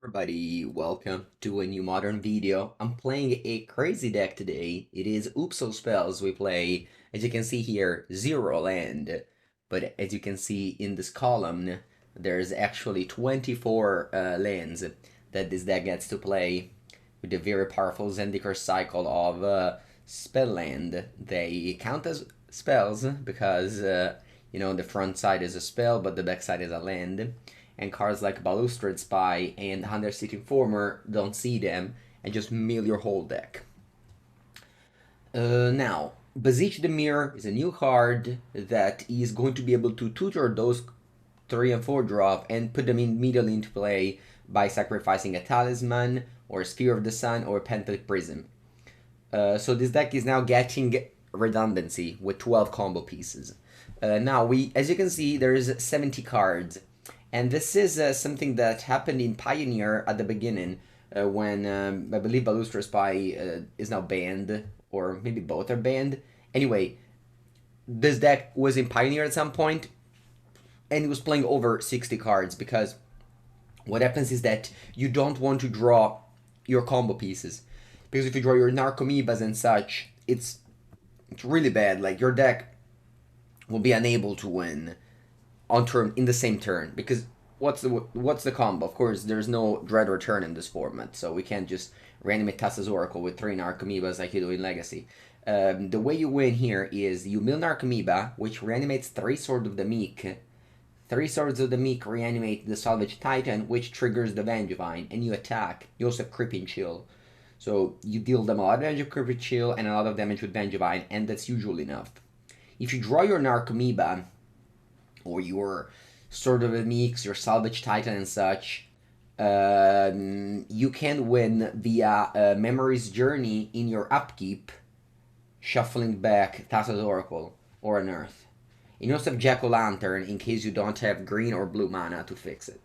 Everybody, welcome to a new modern video. I'm playing a crazy deck today. It is Upso spells we play. As you can see here, 0 land. But as you can see in this column, there's actually 24 lands that this deck gets to play with the very powerful Zendikar cycle of spell land. They count as spells because, the front side is a spell, but the back side is a land, and cards like Balustrade Spy and Undercity Informer don't see them and just mill your whole deck. Now, Beseech the Mirror is a new card that is going to be able to tutor those 3 and 4 drop and put them immediately into play by sacrificing a Talisman or a Sphere of the Sun or a Pentad Prism. So this deck is now getting redundancy with 12 combo pieces. Now, as you can see, there's 70 cards. And this is something that happened in Pioneer at the beginning, when I believe Balustrade Spy is now banned, or maybe both are banned. Anyway, this deck was in Pioneer at some point, and it was playing over 60 cards, because what happens is that you don't want to draw your combo pieces. Because if you draw your Narcomoebas and such, it's really bad. Like, your deck will be unable to win on turn in the same turn, because what's the combo? Of course, there's no Dread Return in this format, so we can't just reanimate Thassa's Oracle with 3 Narcomoebas like you do in Legacy. The way you win here is you mill Narcomoeba, which reanimates 3 Swords of the Meek. 3 Swords of the Meek reanimate the Salvage Titan, which triggers the Vengevine, and you attack. You also have Creeping Chill. So you deal them a lot of damage with Creeping Chill and a lot of damage with Vengevine, and that's usually enough. If you draw your Narcomoeba, or your Sword of the Meeks, your Salvage Titan and such, you can win via Memory's Journey in your upkeep, shuffling back Thassa's Oracle or Unearth. You also have Jack-o'-lantern in case you don't have green or blue mana to fix it.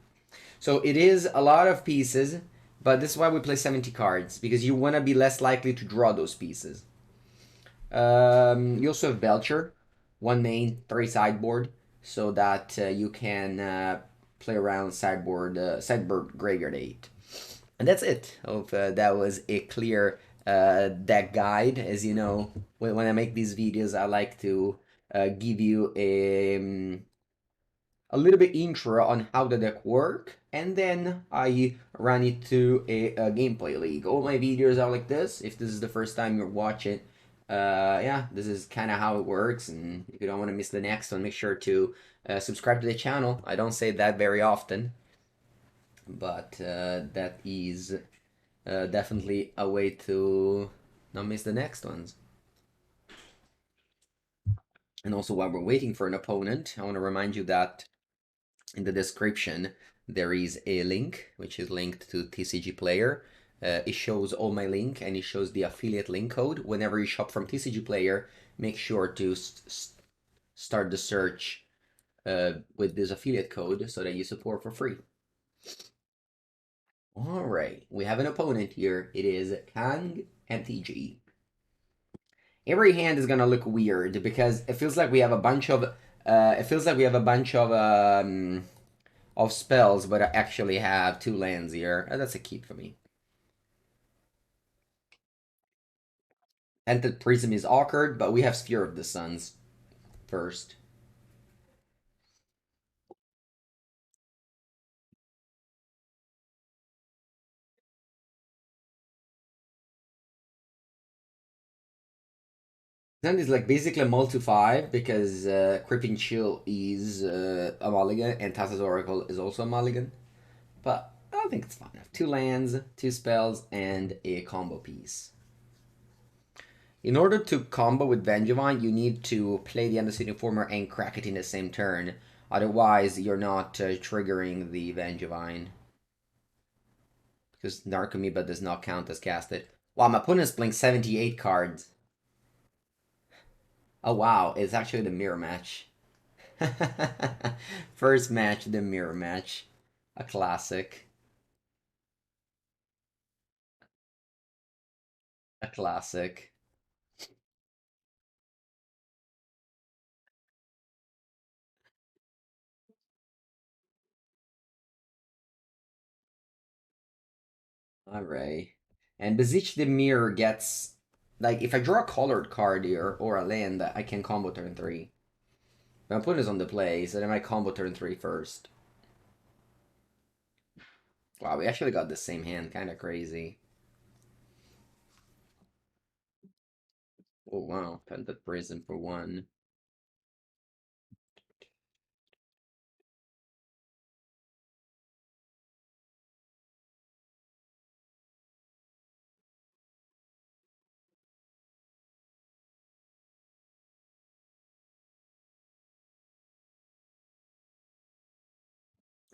So it is a lot of pieces, but this is why we play 70 cards, because you want to be less likely to draw those pieces. You also have Belcher, 1 main, 3 sideboard, so that you can play around sideboard graveyard 8. And that's it. Hope that was a clear deck guide. As you know, when I make these videos, I like to give you a little bit intro on how the deck work, and then I run it to a gameplay league. All my videos are like this. If this is the first time you're watching, yeah, this is kind of how it works. And if you don't want to miss the next one, make sure to subscribe to the channel. I don't say that very often, but that is definitely a way to not miss the next ones. And also, while we're waiting for an opponent, I want to remind you that in the description there is a link which is linked to TCG Player. It shows all my link, and it shows the affiliate link code. Whenever you shop from TCG Player, make sure to start the search with this affiliate code so that you support for free. Alright, we have an opponent here. It is Kang MTG. Every hand is gonna look weird because it feels like we have a bunch of of spells, but I actually have 2 lands here. That's a keep for me. Pentad Prism is awkward, but we have Sphere of the Suns first. Then is like basically a multi-5 because Creeping Chill is a mulligan and Thassa's Oracle is also a mulligan. But I think it's fine. I have 2 lands, 2 spells, and a combo piece. In order to combo with Vengevine, you need to play the Undercity Informer and crack it in the same turn. Otherwise, you're not triggering the Vengevine. Because Narcomoeba does not count as casted. Wow, my opponent's playing 78 cards. Oh wow, it's actually the mirror match. First match, the mirror match. A classic. A classic. Alright. And Beseech the Mirror gets... Like, if I draw a colored card here, or a land, I can combo turn 3. My opponent is on the play, so then I combo turn 3 first. Wow, we actually got the same hand. Kind of crazy. Oh, wow. Pentad Prism for 1.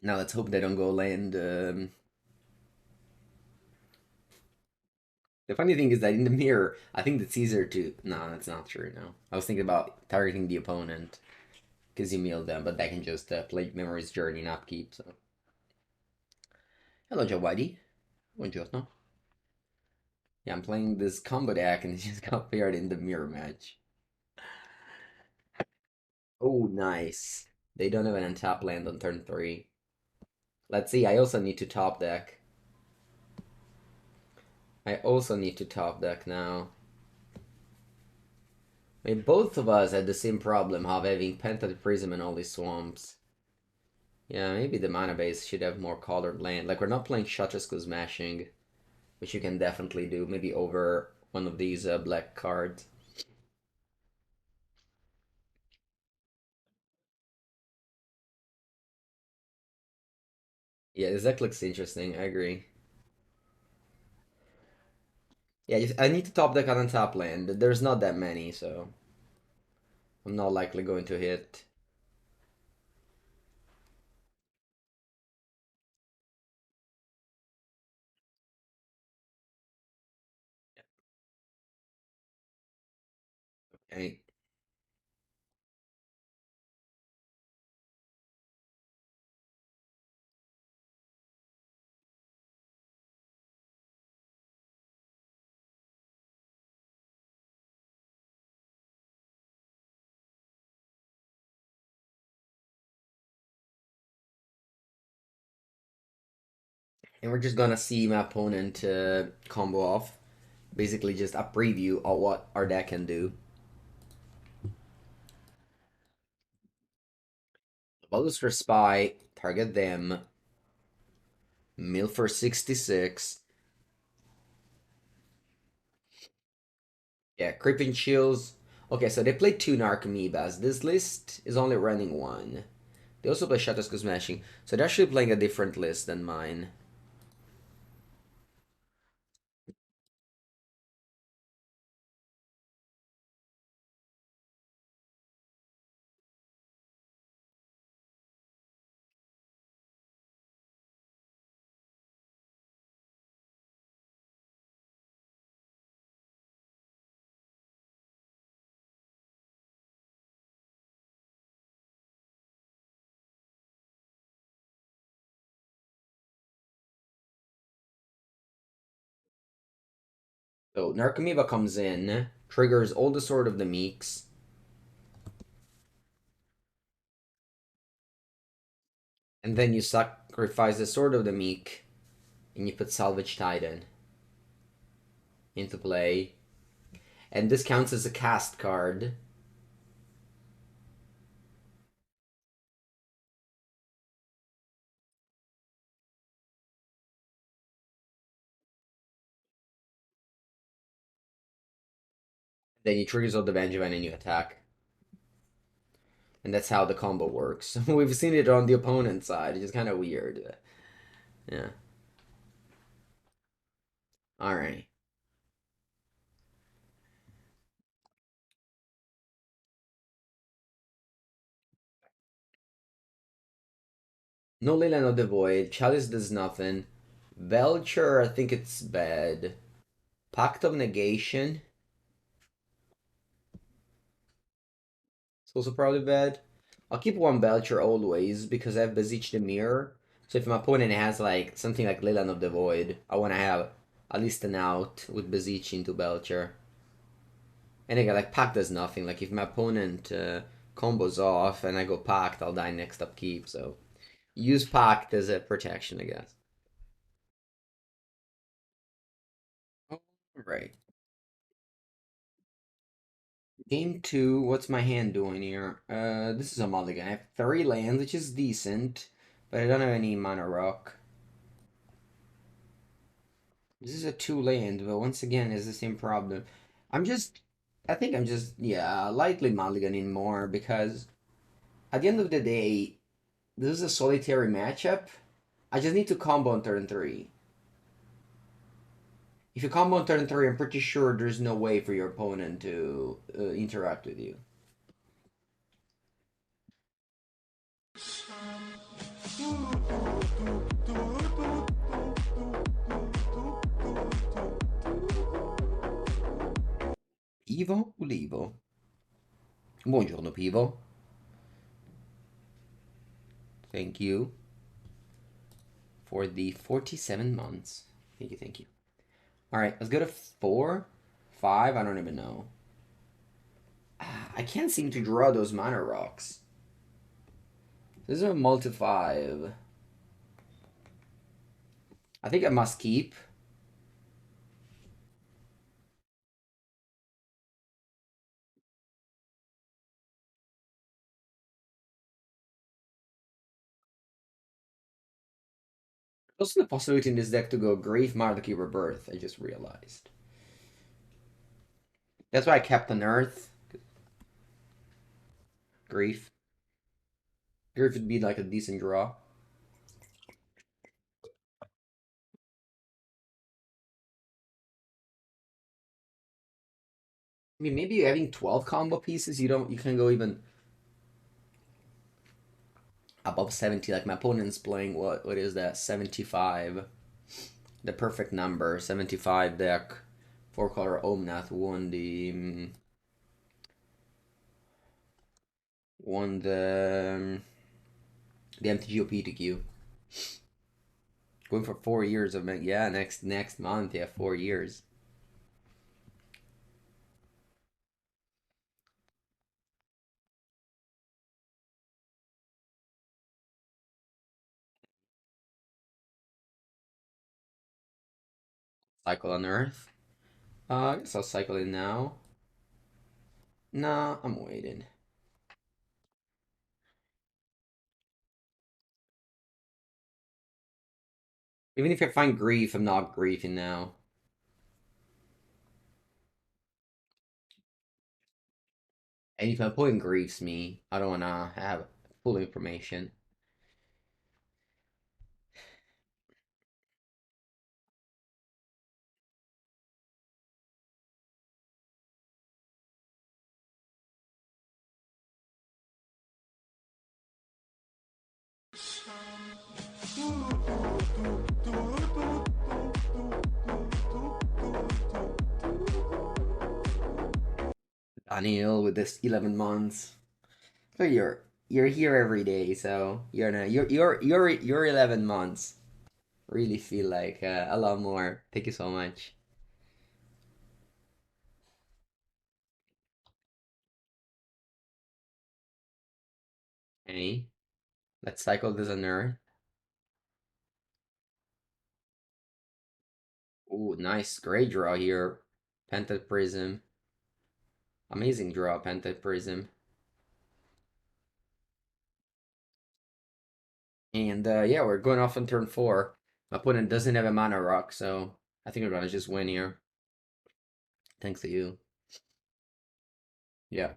Now let's hope they don't go land... The funny thing is that in the mirror, I think it's easier to... No, that's not true, no. I was thinking about targeting the opponent, because you mill them, but they can just play Memory's Journey and upkeep, so... Hello, Joe Whitey. Buongiorno. Yeah, I'm playing this combo deck, and it just got paired in the mirror match. Oh, nice. They don't have an untap land on turn 3. Let's see, I also need to top deck. I also need to top deck now. I mean, both of us had the same problem of having Pentad Prism and all these swamps. Yeah, maybe the mana base should have more colored land. Like, we're not playing Shuttersko's Smashing, which you can definitely do, maybe over one of these black cards. Yeah, this deck looks interesting, I agree. Yeah, I need to top deck on top land. There's not that many, so I'm not likely going to hit. Okay. And we're just gonna see my opponent combo off. Basically just a preview of what our deck can do. Balustrade Spy, target them. Mill for 66. Yeah, Creeping Chills. Okay, so they played 2 Narcomoebas. This list is only running 1. They also play Shuttersko's Smashing, so they're actually playing a different list than mine. So Narcomoeba comes in, triggers all the Sword of the Meeks, and then you sacrifice the Sword of the Meek, and you put Salvage Titan into play. And this counts as a cast card. Then you triggers all the Vengevine and you attack. And that's how the combo works. We've seen it on the opponent's side. It's just kind of weird. Yeah. Alright. No Leyline of the Void. Chalice does nothing. Belcher, I think it's bad. Pact of Negation. It's also probably bad. I'll keep one Belcher always because I have Beseech the Mirror. So if my opponent has like something like Leyline of the Void, I want to have at least an out with Beseech into Belcher. And again, like Pact does nothing. Like if my opponent combos off and I go Pact, I'll die next upkeep. So use Pact as a protection, I guess. Right. Game two, what's my hand doing here? This is a mulligan. I have 3 lands, which is decent, but I don't have any mana rock. This is a 2 land, but once again, it's the same problem. I'm just, I think I'm just, yeah, lightly mulliganing more because at the end of the day, this is a solitary matchup. I just need to combo on turn 3. If you combo on turn 3, I'm pretty sure there's no way for your opponent to interact with you. Pivo Ulivo. Buongiorno, Pivo. Thank you for the 47 months. Thank you, thank you. All right, let's go to 4, 5. I don't even know. I can't seem to draw those mana rocks. This is a multi 5. I think I must keep. There's also the possibility in this deck to go Grave Malakir Rebirth, I just realized. That's why I kept Unearth. Grief. Grief would be like a decent draw. I mean, maybe having 12 combo pieces, you can go even above 70. Like my opponent's playing what is that? 75. The perfect number. 75 deck. 4-color Omnath won the MTGO PTQ. Going for 4 years of yeah, next month, yeah, 4 years. Cycle on Earth. I guess I'll cycle in now. Nah, I'm waiting. Even if I find grief, I'm not griefing now. And if my opponent griefs me, I don't wanna have full information. Daniel with this 11 months. So you're here every day, so your 11 months really feel like a lot more. Thank you so much. Okay, let's cycle this on Earth. Ooh, nice, great draw here. Pentad Prism, amazing draw. Pentad Prism, and yeah, we're going off on turn 4. My opponent doesn't have a mana rock, so I think we're gonna just win here. Thanks to you. Yeah,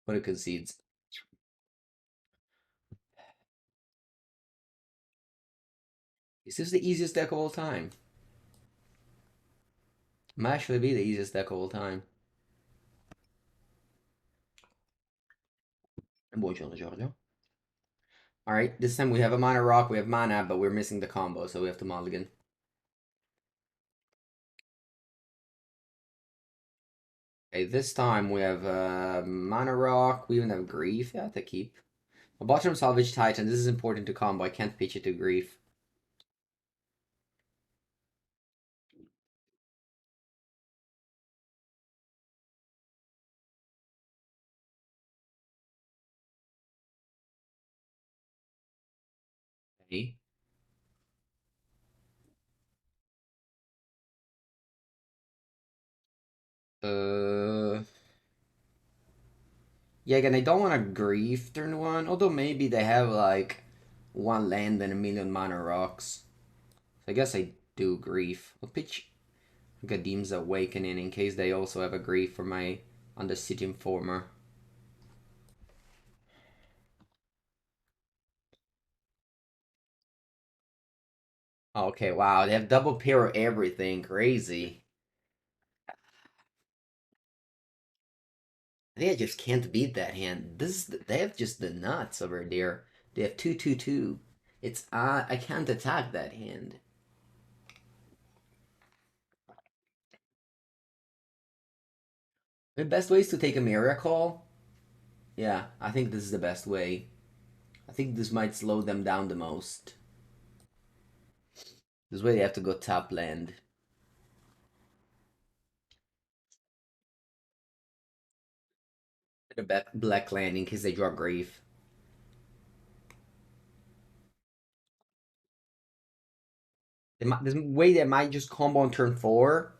what it concedes. Is this the easiest deck of all time? Might actually be the easiest deck of all time. Buongiorno, Giorgio. Alright, this time we have a mana rock, we have mana, but we're missing the combo, so we have to mulligan. Okay, this time we have mana rock, we even have grief, yeah, to keep. A bottom Salvage Titan, this is important to combo, I can't pitch it to grief. Okay. Uh, yeah, again, I don't want to grief turn one, although maybe they have like one land and a million mana rocks. So I guess I do grief. I'll pitch Agadeem's Awakening in case they also have a grief for my Undercity Informer. Okay, wow, they have double pair everything. Crazy. They just can't beat that hand. They have just the nuts over there. They have 2/2/2. It's I can't attack that hand. The best way is to take a Emeria call. Yeah, I think this is the best way. I think this might slow them down the most. This way they have to go top land. The black land in case they draw grief. This way they might just combo on turn 4.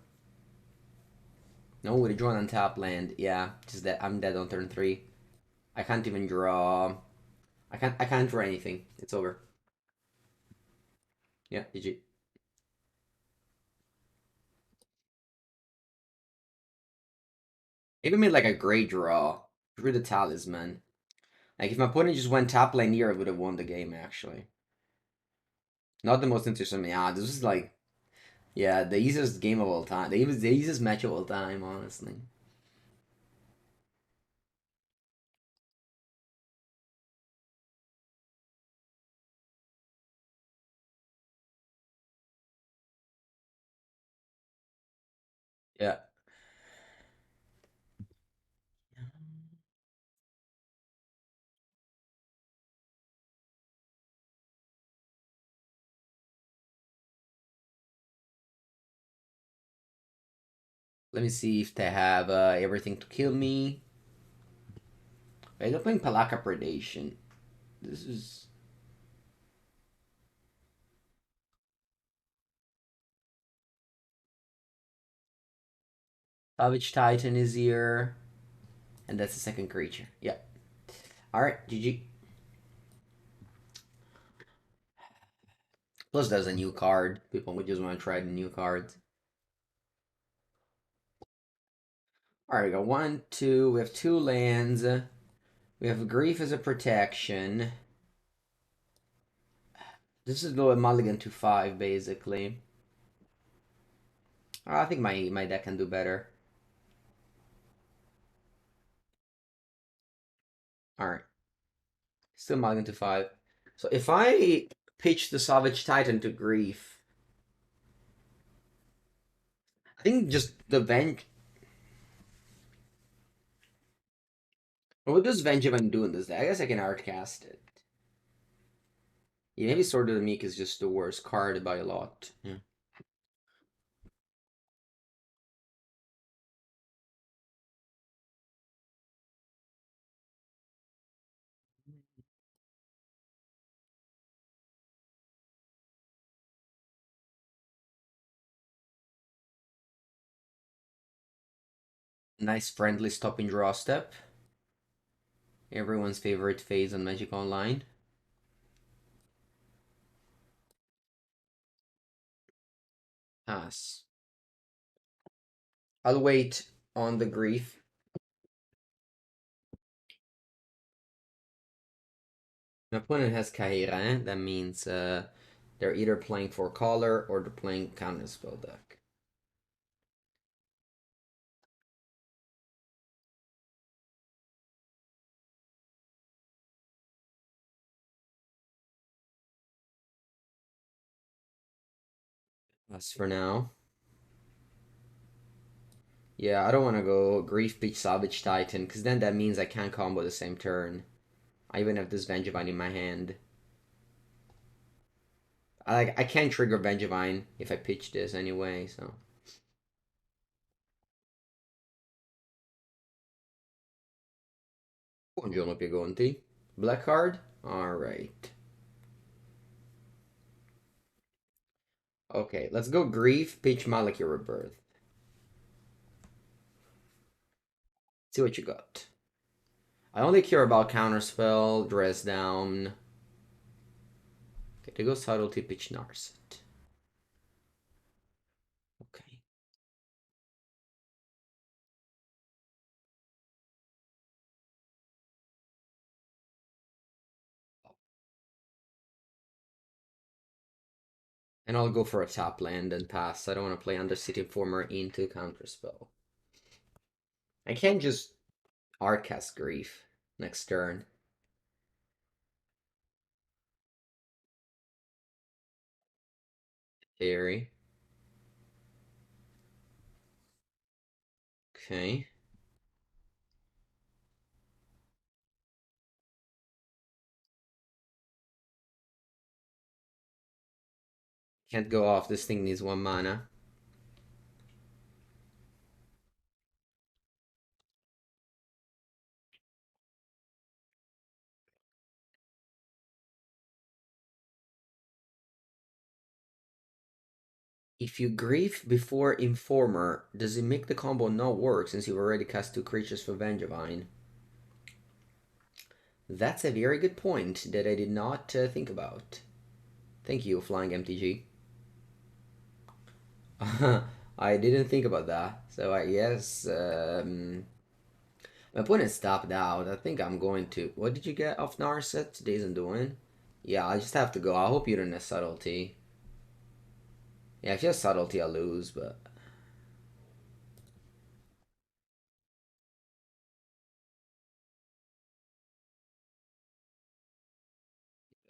No, they draw on top land. Yeah, just that I'm dead on turn 3. I can't even draw. I can't draw anything. It's over. Yeah, GG. Even made like a great draw. Drew the talisman. Like if my opponent just went top lane here, I would have won the game actually. Not the most interesting. Yeah, this is like yeah, the easiest game of all time. The easiest match of all time, honestly. Yeah. Let me see if they have everything to kill me. Wait, they're playing Palaka Predation. This is Salvage Titan is here. And that's the second creature. Yeah. Alright, GG. Plus there's a new card. People would just want to try the new cards. Alright, we got 1, 2. We have 2 lands. We have Grief as a protection. This is go a mulligan to 5, basically. I think my deck can do better. Alright. Still mulligan to 5. So if I pitch the Salvage Titan to Grief, I think just the Venge... What does Vengevine do in this deck? I guess I can Artcast it. Yeah, maybe Sword of the Meek is just the worst card by a lot. Yeah. Nice friendly stop and draw step. Everyone's favorite phase on Magic Online. Pass. I'll wait on the Grief. My opponent has Kaira. That means they're either playing for color or they're playing counterspell deck. As for now. Yeah, I don't want to go Grief Beach Salvage Titan, because then that means I can't combo the same turn. I even have this Vengevine in my hand. I can't trigger Vengevine if I pitch this anyway, so. Buongiorno Piegonti. Black card? Alright. Okay, let's go Grief, pitch Malakir Rebirth. See what you got. I only care about counterspell, dress down. Okay, there goes subtlety, pitch Narset. Okay. And I'll go for a top land and pass. I don't want to play Undercity Informer into counterspell. I can't just Artcast Grief next turn. Theory. Okay. Can't go off. This thing needs 1 mana. If you grief before Informer, does it make the combo not work since you've already cast 2 creatures for Vengevine? That's a very good point that I did not think about. Thank you, Flying MTG. I didn't think about that. So I guess my opponent stopped out. I think I'm going to. What did you get off Narset? Days Undoing? Yeah, I just have to go. I hope you don't have subtlety. Yeah, if you have subtlety, I'll lose, but.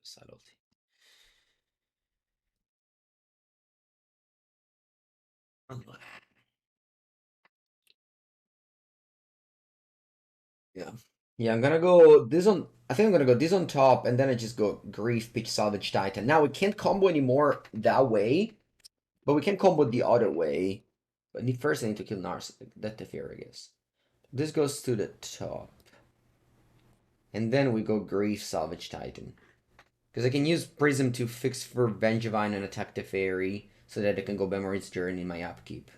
Subtlety. Yeah. Yeah, I'm gonna go this on. I think I'm gonna go this on top, and then I just go Grief, Pitch, Salvage Titan. Now we can't combo anymore that way, but we can combo the other way. But first I need to kill Nars. That the fear, I guess. This goes to the top, and then we go Grief, Salvage Titan, because I can use Prism to fix for Vengevine and attack the fairy, so that I can go Memory's Journey in my upkeep.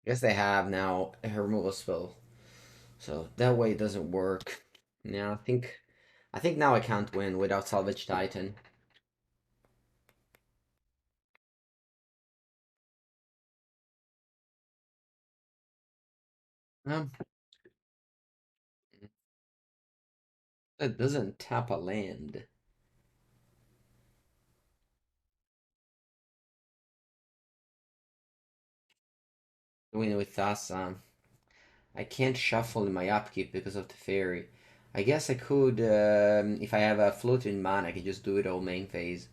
I guess they have now a removal spell, so that way it doesn't work. Yeah, I think now I can't win without Salvage Titan. Um, it doesn't tap a land. Win with Thassa. I can't shuffle in my upkeep because of the fairy. I guess I could, if I have a floating mana, I could just do it all main phase.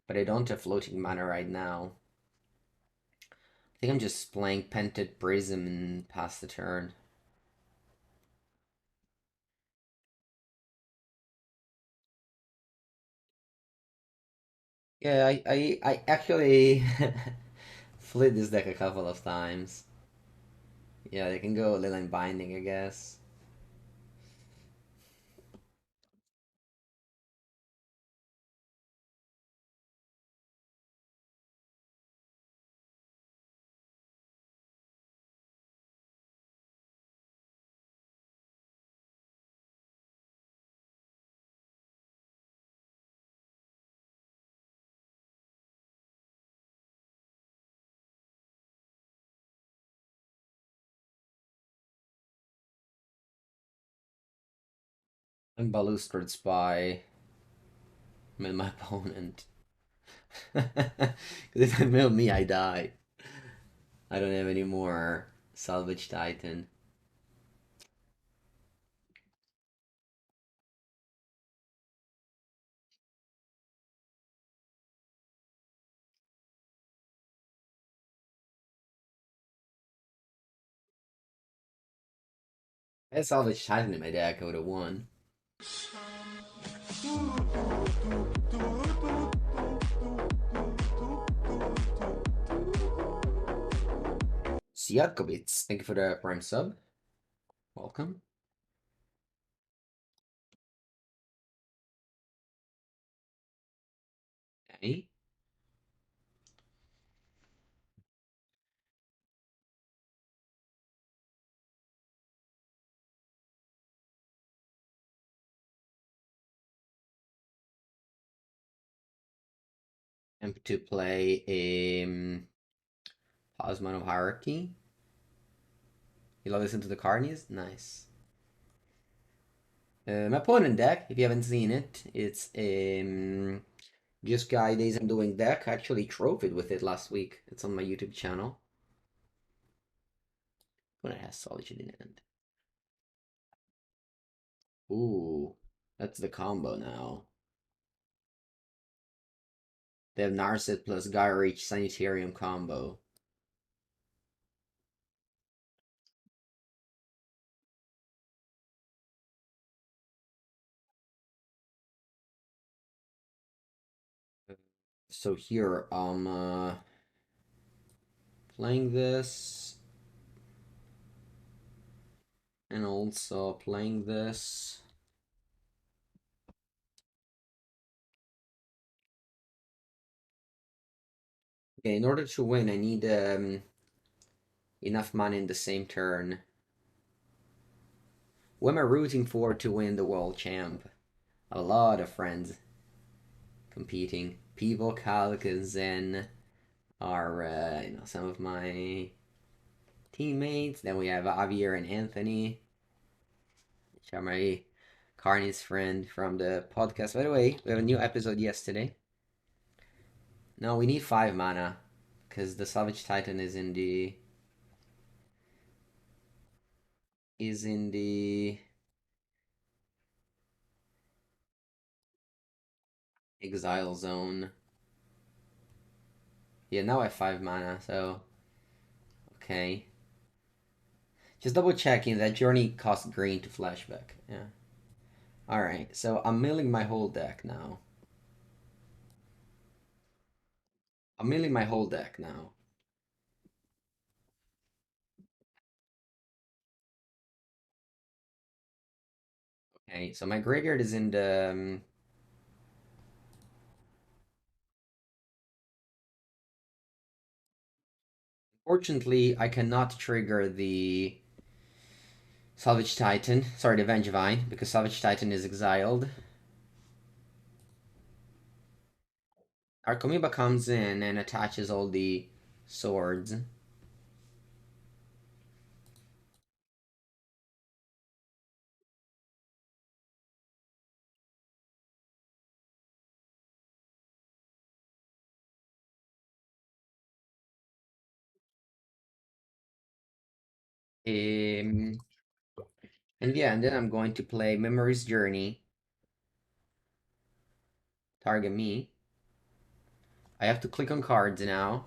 But I don't have floating mana right now. I think I'm just playing Pentad Prism and pass the turn. Yeah, I actually flipped this deck a couple of times. Yeah, they can go Leyline Binding, I guess. I'm Balustrade Spy. I'm my opponent. Because if they mill me, I die. I don't have any more Salvage Titan. I had Salvage Titan in my deck, I would have won. Siakobits, thank you for the Prime sub. Welcome. Okay. I'm to play Talisman of Hierarchy. You love listen to the carnies? Nice. My opponent deck, if you haven't seen it, it's Jeskai Days I'm Doing deck. I actually trophied with it last week. It's on my YouTube channel. When it has Solitude in it. Ooh, that's the combo now. They have Narset plus Gaia Reach Sanitarium combo. So here, playing this, and also playing this. Okay, in order to win, I need enough mana in the same turn. Who am I rooting for to win the world champ? A lot of friends competing. Pivo, Kalk, and Zen are some of my teammates. Then we have Javier and Anthony, which are my Carney's friend from the podcast. By the way, we have a new episode yesterday. No, we need 5 mana because the Salvage Titan is in the exile zone. Yeah, now I have 5 mana, so okay. Just double checking that journey costs green to flashback. Yeah. Alright, so I'm milling my whole deck now. I'm milling my whole deck now. Okay, so my graveyard is in the Fortunately, I cannot trigger the Salvage Titan. Sorry, the Vengevine, because Salvage Titan is exiled. Narcomoeba comes in and attaches all the swords. Um, and yeah, and then I'm going to play Memory's Journey. Target me. I have to click on cards now.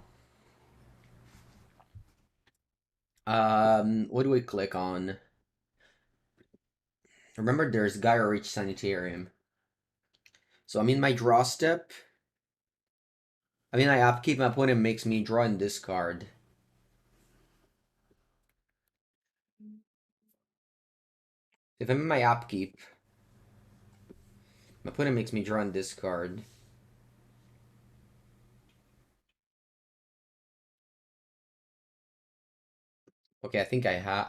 What do we click on? Remember, there's Gaia Reach Sanitarium. So I'm in my draw step. I mean, I upkeep, my opponent makes me draw and discard. If I'm in my upkeep, my opponent makes me draw and discard. Okay, I think I have.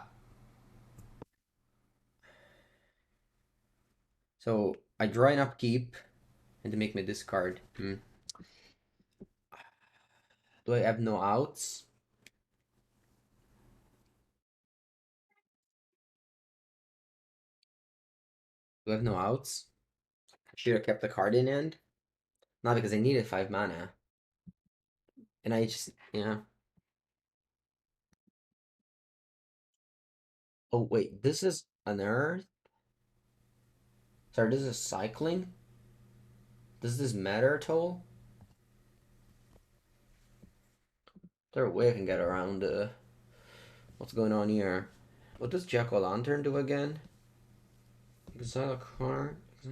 So I draw an upkeep and to make me discard. Do I have no outs? Do I have no outs? Should have kept the card in hand. Not because I needed 5 mana. And I just, yeah. Oh, wait, this is Unearth? Sorry, this is cycling? Does this matter at all? Is there a way I can get around what's going on here? What does Jack-o'-lantern do again? Exile a card? I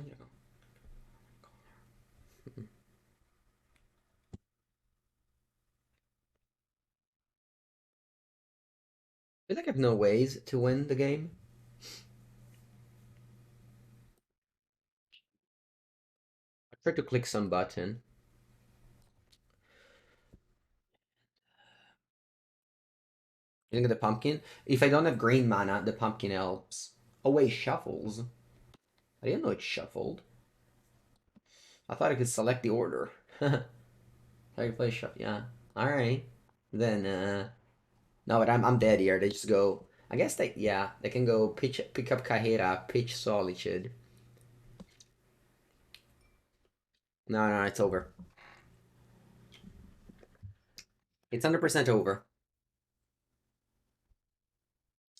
feel like I have no ways to win the game. I try to click some button. Using the pumpkin. If I don't have green mana, the pumpkin helps. Oh wait, shuffles. I didn't know it shuffled. I thought I could select the order. I could play shuffle. Yeah. All right. Then no, but I'm dead here. They just go. I guess they can go pick up Kahera, pitch Solitude. No, it's over. It's 100% over.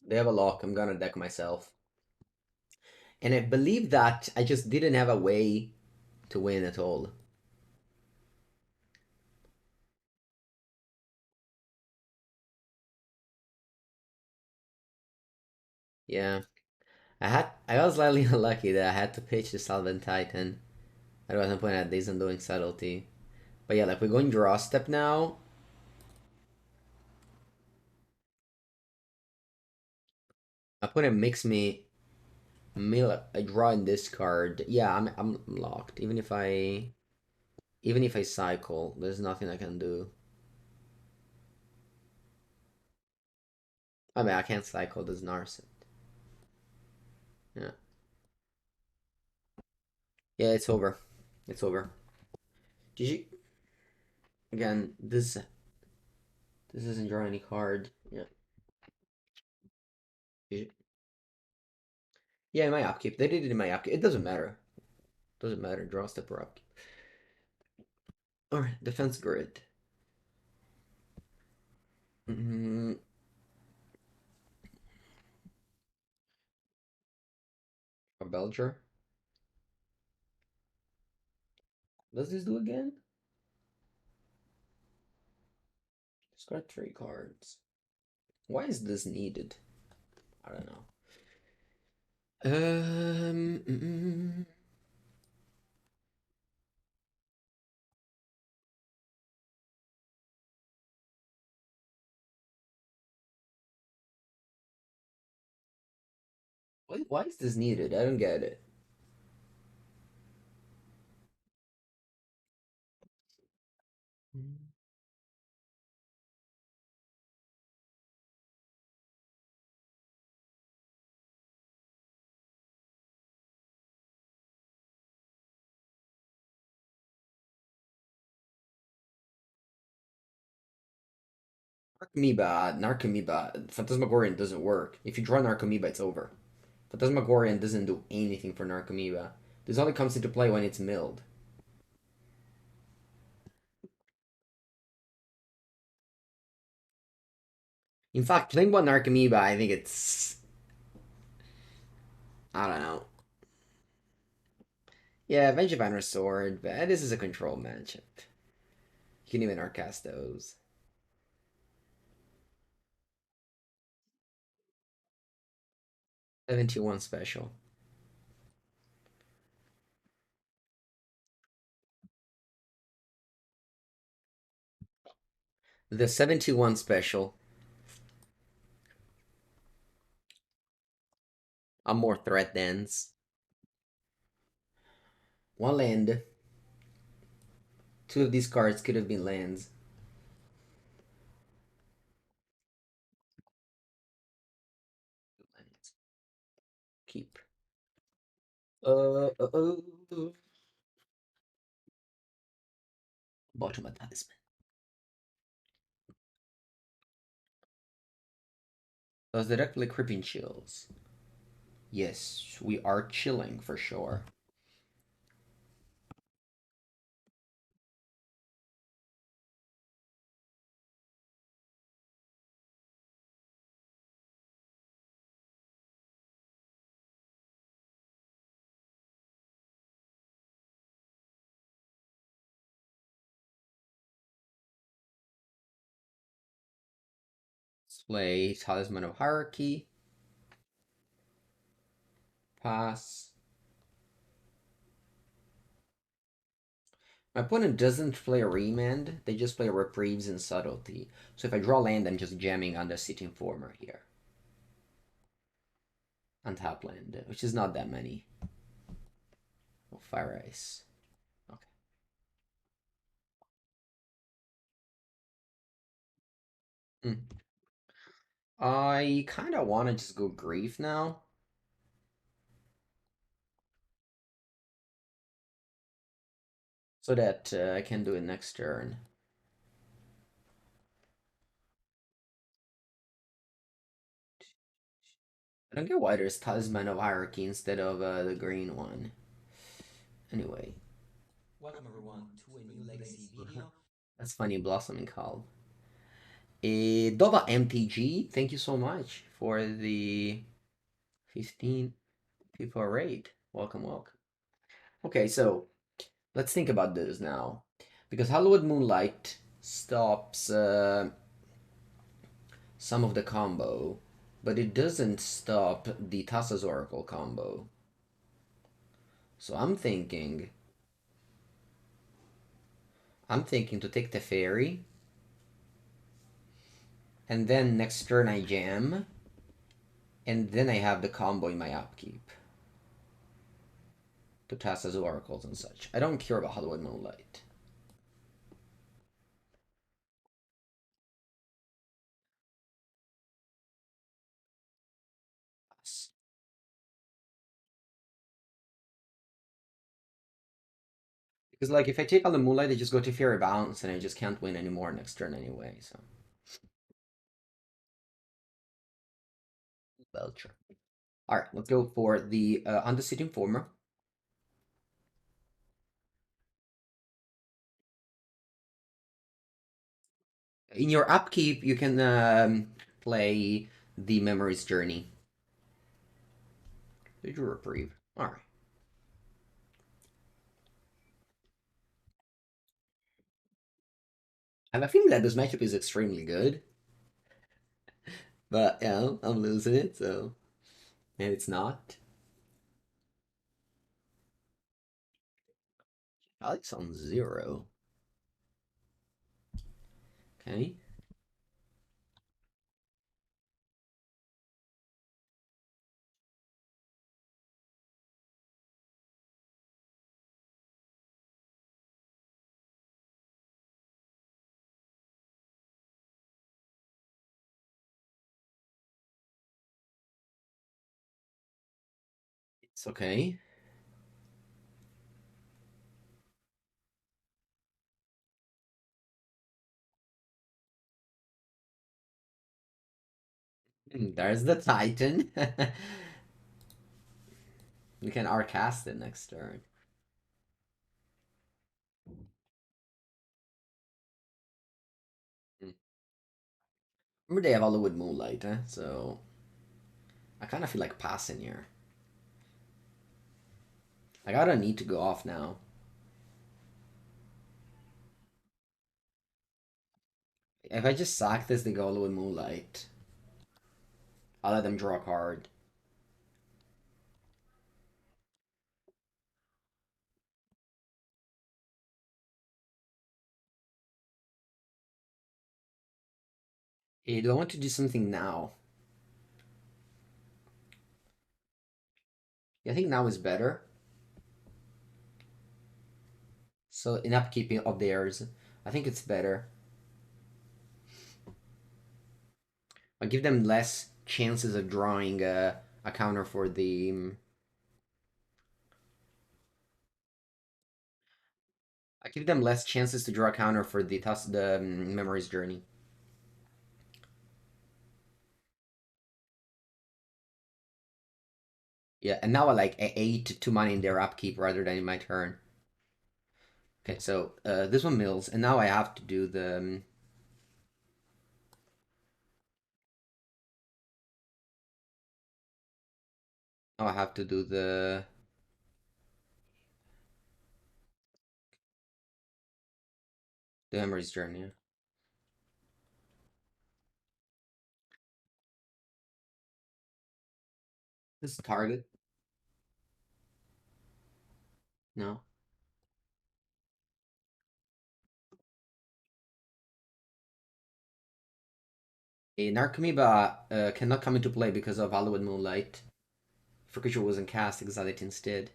They have a lock. I'm gonna deck myself. And I believe that I just didn't have a way to win at all. Yeah. I was slightly unlucky that I had to pitch the Salvage Titan. Otherwise I'm putting at this and doing subtlety. But yeah, like we're going draw step now. I put a mix me I draw in this card. Yeah, I'm locked. Even if I cycle, there's nothing I can do. I mean I can't cycle this Narset. Yeah. Yeah, it's over. It's over. GG. Again, this doesn't draw any card. Yeah. GG. Yeah, in my upkeep. They did it in my upkeep. It doesn't matter. Doesn't matter. Draw step or upkeep. Alright, defense grid. Mm, a Belcher. What does this do again? Discard 3 cards. Why is this needed? I don't know. Um. mm, mm. Why is this needed? I don't get it. Narcomoeba, Phantasmagorian doesn't work. If you draw Narcomoeba, it's over. Phantasmagorian doesn't do anything for Narcomoeba. This only comes into play when it's milled. In fact, playing one Narcomoeba, I think it's... I don't know. Yeah, Vengevine Restored, but this is a control matchup. You can even Arcast those. 71 special. The 71 special. I'm more threat dense. One land. Two of these cards could have been lands. Keep. Uh, uh, uh. Bottom of Talisman. Does directly creeping chills? Yes, we are chilling for sure. Let's play Talisman of Hierarchy. Pass. My opponent doesn't play a Remand, they just play Reprieves and Subtlety. So if I draw land, I'm just jamming Undercity Informer here. Untap land, which is not that many. Oh, Fire Ice. Okay. Mm. I kind of want to just go Grief now. So that I can do it next turn. I don't get why there's Talisman of Hierarchy instead of the green one. Anyway. Welcome everyone to a new Legacy video. That's funny, Blossoming Call. Dova MTG, thank you so much for the 15 people raid. Welcome, welcome. Okay, so let's think about this now. Because Hallowed Moonlight stops some of the combo, but it doesn't stop the Thassa's Oracle combo. So I'm thinking to take the fairy, and then next turn I jam, and then I have the combo in my upkeep to Thassa's Oracles and such. I don't care about Hallowed Moonlight. Because like if I take all the Moonlight, I just go to Fairy Bounce, and I just can't win anymore next turn anyway. So Belcher. All right, let's go for the Undercity Informer. In your upkeep, you can play the Memory's Journey. Did you reprieve? All right. I have a feeling that this matchup is extremely good, but yeah, I'm losing it, so and it's not. Alex on 0. Okay. It's okay. There's the Titan. You can Arcast it next turn. Remember they have Hollywood Moonlight, so I kind of feel like passing here. Like I don't need to go off now. If I just sack this, they go Hollywood Moonlight. I'll let them draw a card. Hey, do I want to do something now? Yeah, I think now is better. So in upkeeping of theirs, I think it's better. I give them less chances of drawing a counter for the. I give them less chances to draw a counter for the Memory's Journey. Yeah, and now I like 8 2 money in their upkeep rather than in my turn. Okay, so this one mills, and now I have to do the. Now I have to do the Memory's Journey. This is target. No. A Narcomoeba cannot come into play because of Hollywood Moonlight. For creature wasn't cast, exile it instead.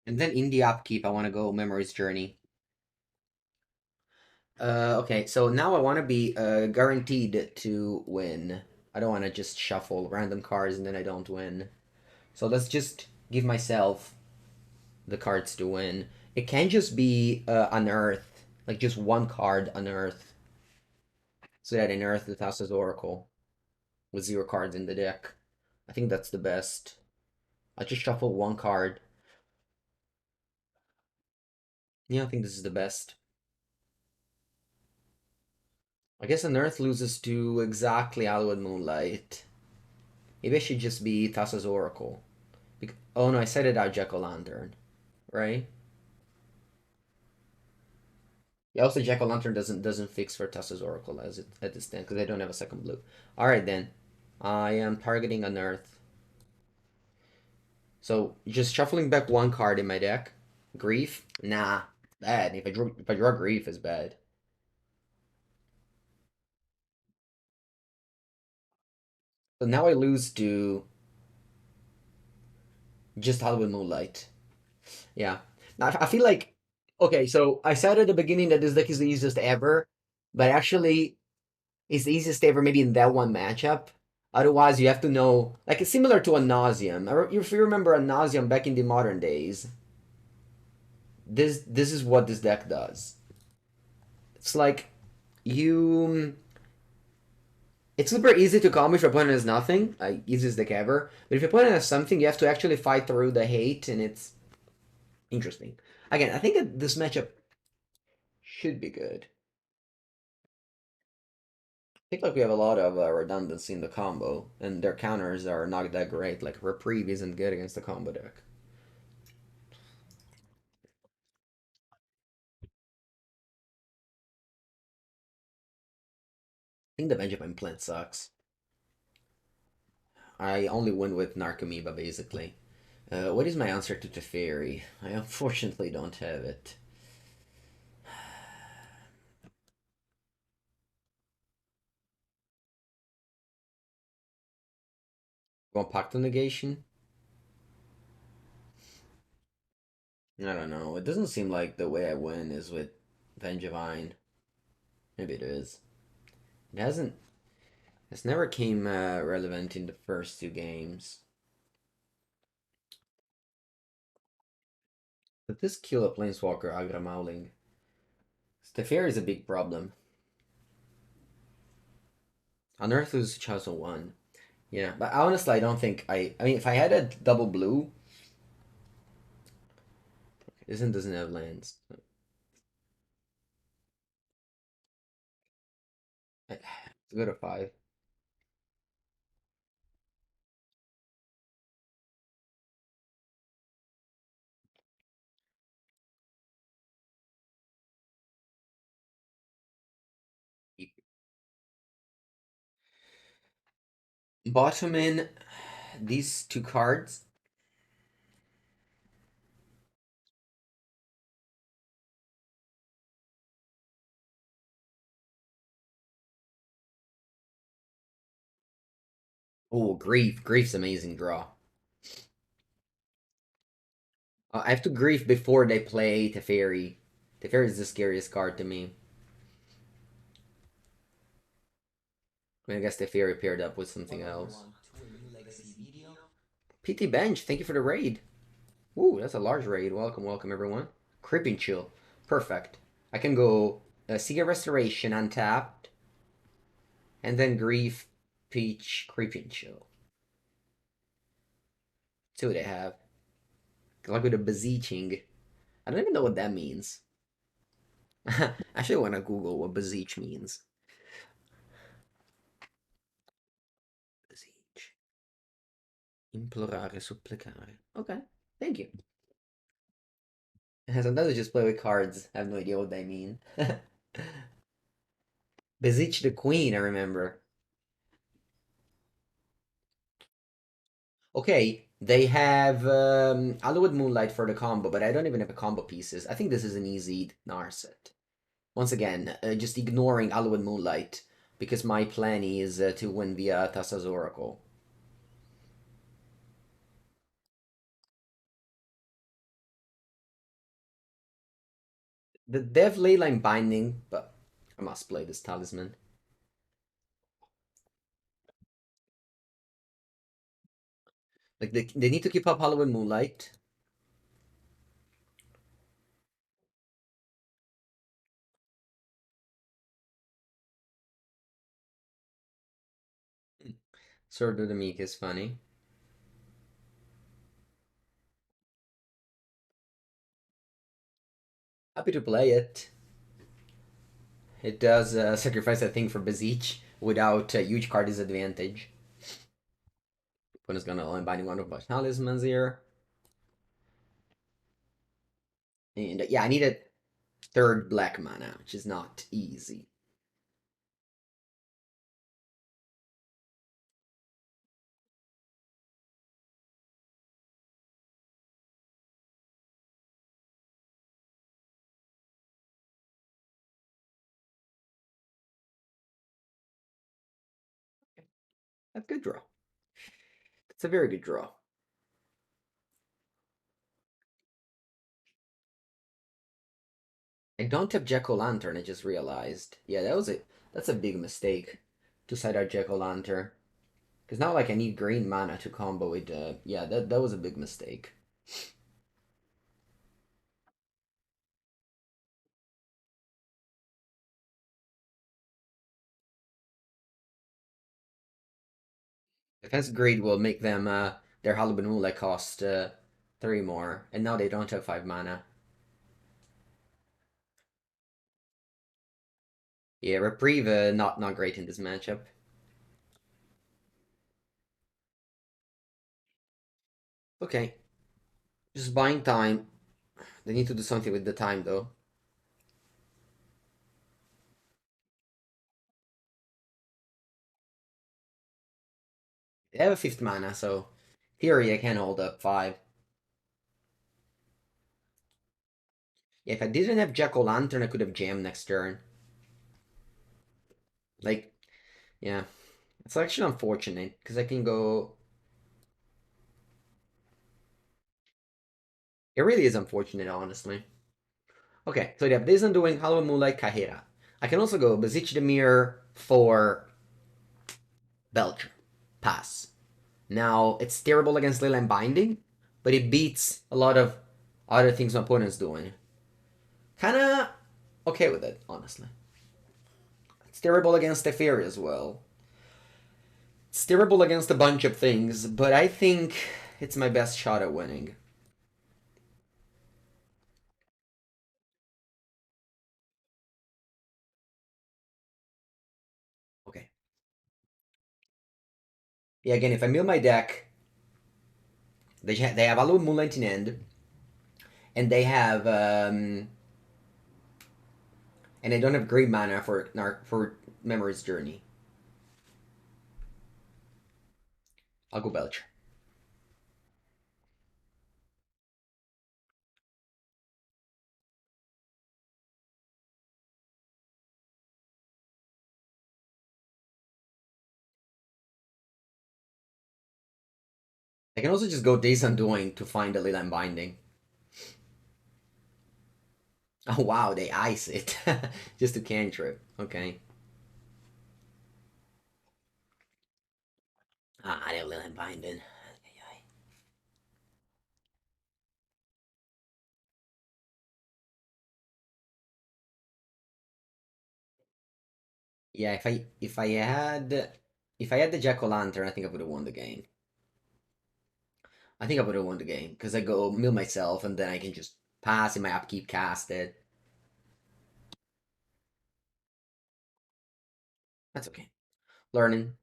And then in the upkeep, I want to go Memory's Journey. Okay, so now I want to be guaranteed to win. I don't want to just shuffle random cards and then I don't win. So let's just give myself the cards to win. It can just be Unearth, like just one card Unearth. So that Unearth the Thassa's Oracle with 0 cards in the deck. I think that's the best. I just shuffle one card. Yeah, I think this is the best. I guess Unearth loses to exactly Alloy Moonlight. Maybe I should just be Thassa's Oracle. Oh no, I said it out Jack-o'-lantern, right? Yeah, also Jack-o'-lantern doesn't fix for Thassa's Oracle as it at this stand because I don't have a second blue. All right then, I am targeting Unearth. So just shuffling back one card in my deck. Grief, nah, bad. If I draw Grief is bad. So now I lose to just Halloween Moonlight. Yeah. Now I feel like okay. So I said at the beginning that this deck is the easiest ever, but actually it's the easiest ever maybe in that one matchup. Otherwise, you have to know, like, it's similar to a Nauseam. If you remember a Nauseam back in the modern days, this is what this deck does. It's like you. It's super easy to combo if your opponent has nothing, like easiest deck ever. But if your opponent has something, you have to actually fight through the hate, and it's interesting. Again, I think that this matchup should be good. I think like we have a lot of redundancy in the combo, and their counters are not that great. Like Reprieve isn't good against the combo deck. I think the Vengevine plant sucks. I only win with Narcomoeba, basically. What is my answer to Teferi? I unfortunately don't have it. Want Pact of Negation? I don't know. It doesn't seem like the way I win is with Vengevine. Maybe it is. It hasn't. It's never came relevant in the first 2 games. But this kill a Planeswalker Hagra Mauling. Teferi is a big problem. Unearth is Chosen 1. Yeah, but honestly, I don't think I mean, if I had a double blue, isn't doesn't have lands. It's go to 5. Bottom in these 2 cards. Oh, Grief. Grief's amazing draw. I have to Grief before they play Teferi. Teferi is the scariest card to me. I guess Teferi paired up with something else. PT Bench, thank you for the raid. Ooh, that's a large raid. Welcome, welcome, everyone. Creeping Chill. Perfect. I can go Seeker Restoration untapped, and then Grief, Peach, Creeping Chill. See what I have. Like with a beseeching. I don't even know what that means. I actually want to Google what beseech means. Beseech. Implorare, supplicare. Okay, thank you. Sometimes I just play with cards. I have no idea what they mean. Beseech the Queen, I remember. Okay, they have Hollywood Moonlight for the combo, but I don't even have a combo pieces. I think this is an easy Narset. Once again, just ignoring Hollywood Moonlight, because my plan is to win via Thassa's Oracle. They have Leyline Binding, but I must play this talisman. Like they need to keep up Halloween Moonlight. Sword of the Meek is funny. Happy to play it. It does sacrifice a thing for Beseech without a huge card disadvantage. Opponent's gonna only binding one of my talismans here. And yeah, I need a third black mana, which is not easy. That's a good draw. It's a very good draw. I don't have Jack-O-Lantern, I just realized. Yeah, that's a big mistake to side out Jack-O-Lantern. Because now like I need green mana to combo with yeah, that was a big mistake. Defense Grade will make them their Halibut cost 3 more, and now they don't have 5 mana. Yeah, Reprieve not great in this matchup. Okay, just buying time. They need to do something with the time though. They have a 5th mana, so theory I can hold up 5. Yeah, if I didn't have Jack-O-Lantern, I could have jammed next turn. Like, yeah. It's actually unfortunate, because I can go... It really is unfortunate, honestly. Okay, so they have this undoing Hollow Moonlight Kahira. I can also go Beseech the Mirror for Belcher. Pass. Now, it's terrible against Leyline Binding, but it beats a lot of other things my opponent's doing. Kinda okay with it, honestly. It's terrible against Teferi as well. It's terrible against a bunch of things, but I think it's my best shot at winning. Okay. Yeah, again, if I mill my deck, they have Allo Moonlight in end, and they have and I don't have great mana for Memory's Journey. I'll go Belcher. I can also just go Days Undoing to find the Leyline Binding. Oh wow, they ice it. Just to cantrip. Okay. Ah, they have Leyline Binding. Yeah, if I had the Jack O' Lantern, I think I would have won the game. I think I would have won the game because I go mill myself and then I can just pass in my upkeep, cast it. That's okay. Learning.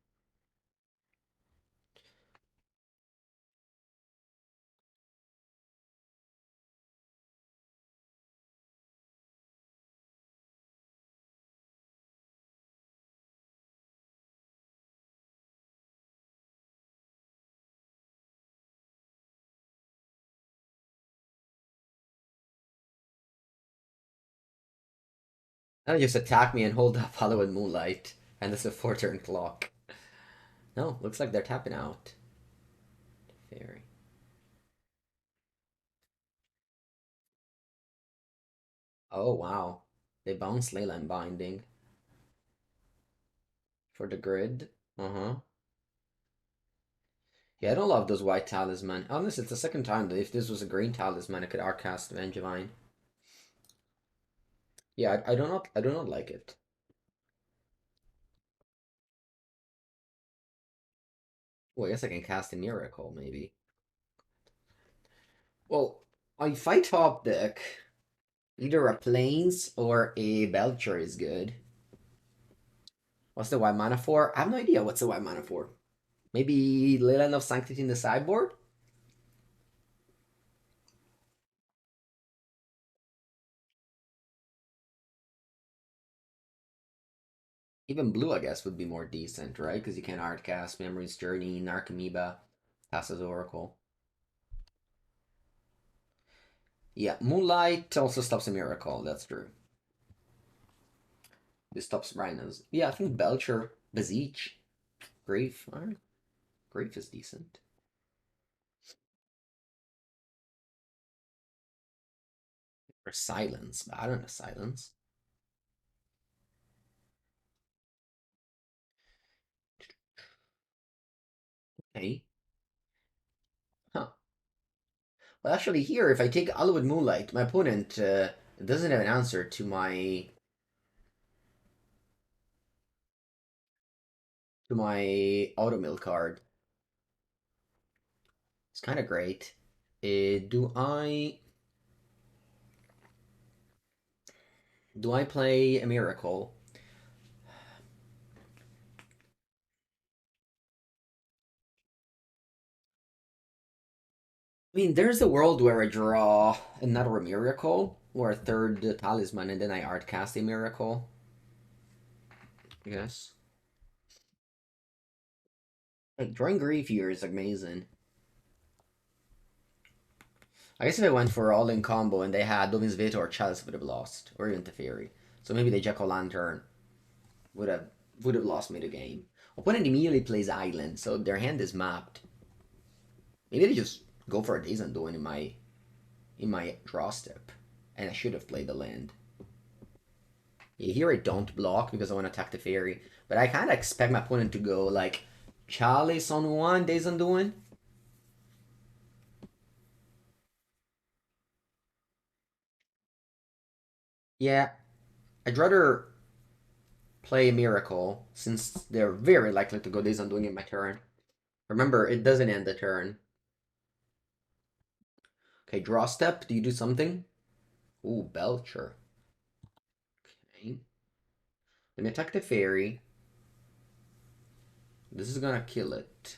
Now just attack me and hold up Halloween Moonlight, and it's a 4-turn clock. No, looks like they're tapping out. Fairy. Oh wow, they bounce Leyline Binding. for the grid. Yeah, I don't love those white talisman. Honestly, it's the second time that if this was a green talisman, I could outcast Vengevine. Yeah, I do not like it. Well, I guess I can cast a miracle, maybe. Well, if I top deck, either a Plains or a Belcher is good. What's the white mana for? I have no idea what's the white mana for. Maybe Leyline of Sanctity in the sideboard? Even blue, I guess, would be more decent, right? Because you can hardcast Memory's Journey, Narcomoeba, Thassa's Oracle. Yeah, Moonlight also stops a miracle, that's true. This stops Rhinos. Yeah, I think Belcher, Beseech, Grave. Alright. Grave is decent. Or Silence, but I don't know Silence. Okay. Huh. Well, actually, here, if I take Hollywood Moonlight, my opponent doesn't have an answer to my Automill card. It's kind of great. Do I play a miracle? I mean, there's a world where I draw another miracle or a third talisman, and then I art cast a miracle. I guess. Like drawing grief here is amazing. I guess if I went for all in combo and they had Dovin's Veto or Chalice, would have lost, or even Teferi. So maybe they Jack o' Lantern would have lost me the game. Opponent immediately plays Island, so their hand is mapped. Maybe they just go for a Days Undoing in my draw step, and I should have played the land. Yeah, here I don't block because I want to attack the fairy, but I kind of expect my opponent to go like Chalice on one, Days Undoing. Yeah, I'd rather play a Miracle since they're very likely to go Days Undoing in my turn. Remember, it doesn't end the turn. Okay, draw step. Do you do something? Ooh, Belcher. Okay. When I attack the fairy, this is gonna kill it.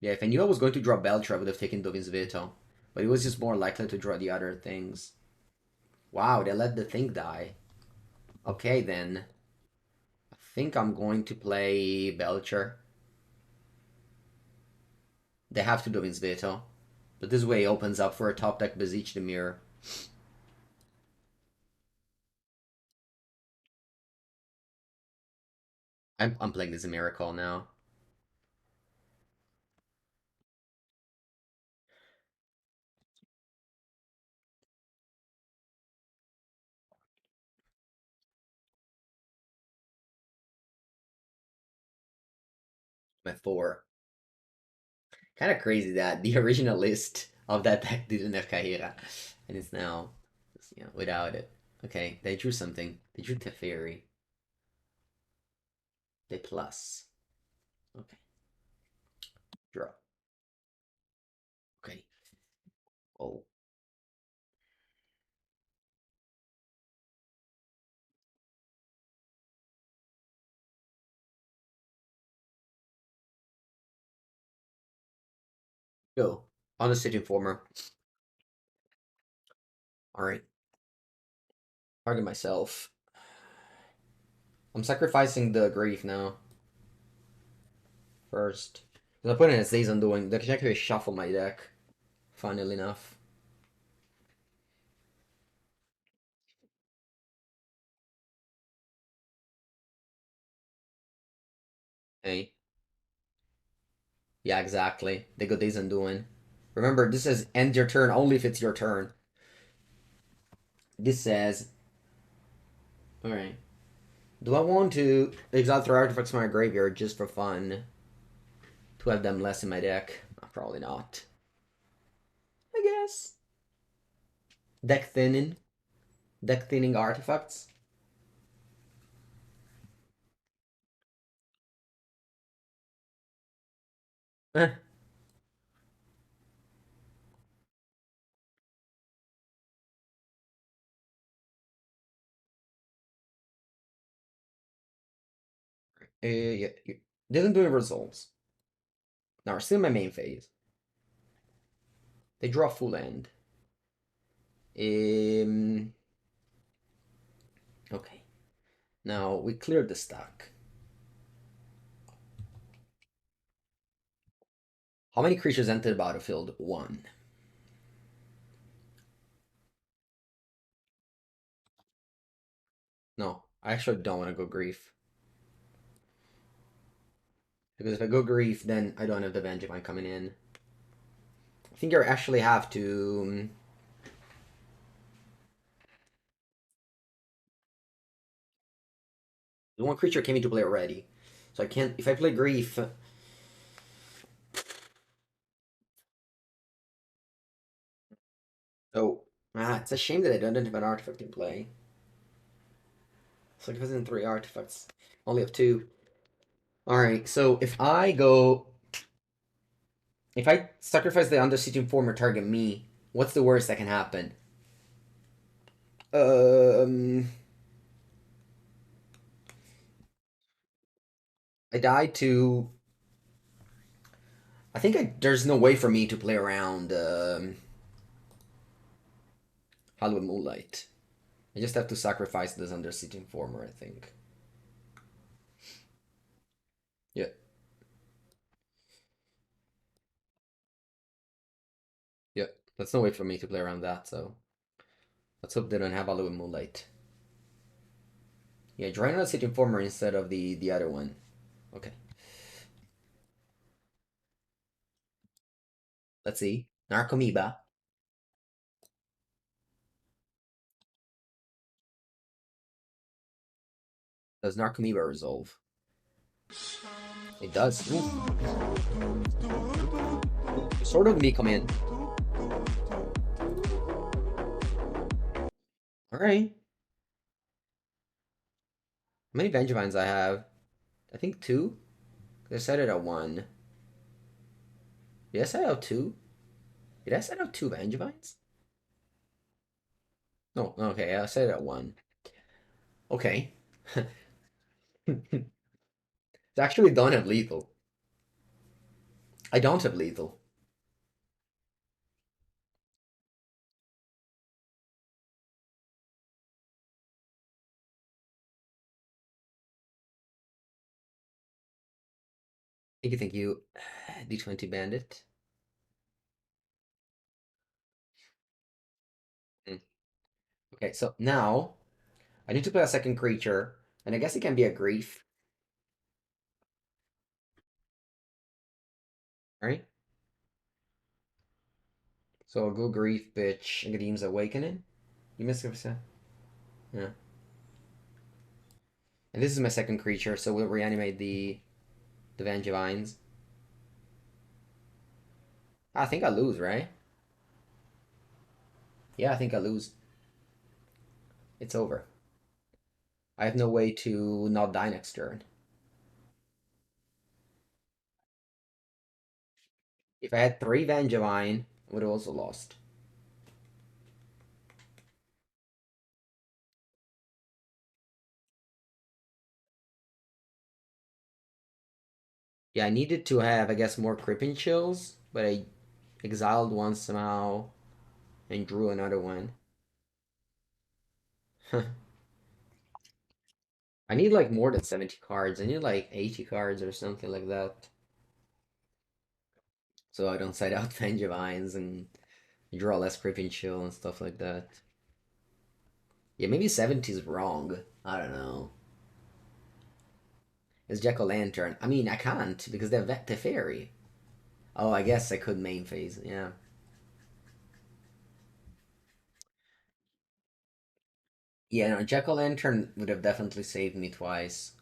Yeah, if I knew I was going to draw Belcher, I would have taken Dovin's Veto. But it was just more likely to draw the other things. Wow, they let the thing die. Okay, then. I think I'm going to play Belcher. They have to Dovin's Veto. But this way opens up for a top deck Beseech the Mirror. I'm playing this a Miracle now. I'm at 4. Kind of crazy that the original list of that deck didn't have Kahira. And it's now, without it. Okay, they drew something. They drew Teferi. They plus. Okay. Draw. Okay. Oh. Go. Undercity Informer. Alright. Target myself. I'm sacrificing the grief now. First. The opponent has Days Undoing. They can actually shuffle my deck. Funnily enough. Hey. Yeah, exactly. They go Days Undoing. Remember, this says end your turn only if it's your turn. This says... Alright. Do I want to exile 3 artifacts from my graveyard just for fun? To have them less in my deck? Probably not. I guess. Deck thinning. Deck thinning artifacts. Eh. Yeah, didn't do any results. Now we're still in my main phase. They draw full end. Okay. Now we cleared the stack. How many creatures entered the battlefield? 1. No, I actually don't want to go grief. Because if I go grief, then I don't have the Vengevine coming in. I think I actually have to. The one creature came into play already. So I can't. If I play grief. Oh. It's a shame that I don't have an artifact in play. So it wasn't 3 artifacts. Only have 2. Alright, so if I go. If I sacrifice the Undercity Informer target me, what's the worst that can happen? I die to. I think there's no way for me to play around Hallowed Moonlight. I just have to sacrifice this Undercity Informer, I think. Yeah. Yeah. There's no way for me to play around that, so let's hope they don't have Hallowed Moonlight. Yeah, join Undercity Informer instead of the other one. Okay. Let's see. Narcomoeba. Does Narcomoeba resolve? It does. Ooh. Sort of me come in. Alright. How many Vengevines I have? I think 2? I set it at 1. Did I set out 2? Did I set out 2 Vengevines? No, okay, I set it at 1. Okay. It's actually don't have lethal. I don't have lethal. Thank you. D20 Bandit. Mm. Okay, so now I need to play a second creature, and I guess it can be a grief. Alright? So I'll go grief, bitch. Agadeem's Awakening. You missed it. Yeah. And this is my second creature, so we'll reanimate the Vengevines. I think I lose, right? Yeah, I think I lose. It's over. I have no way to not die next turn. If I had 3 Vengevine, I would have also lost. Yeah, I needed to have, I guess, more Crippin' Chills, but I exiled one somehow and drew another one. I need like more than 70 cards. I need like 80 cards or something like that. So I don't side out Vengevines and draw less Crippin' Chill and stuff like that. Yeah, maybe 70 is wrong. I don't know. It's Jack-o'-lantern. I mean, I can't because they're Teferi. Oh, I guess I could main phase. Yeah. Yeah, no, Jack-o'-lantern would have definitely saved me twice.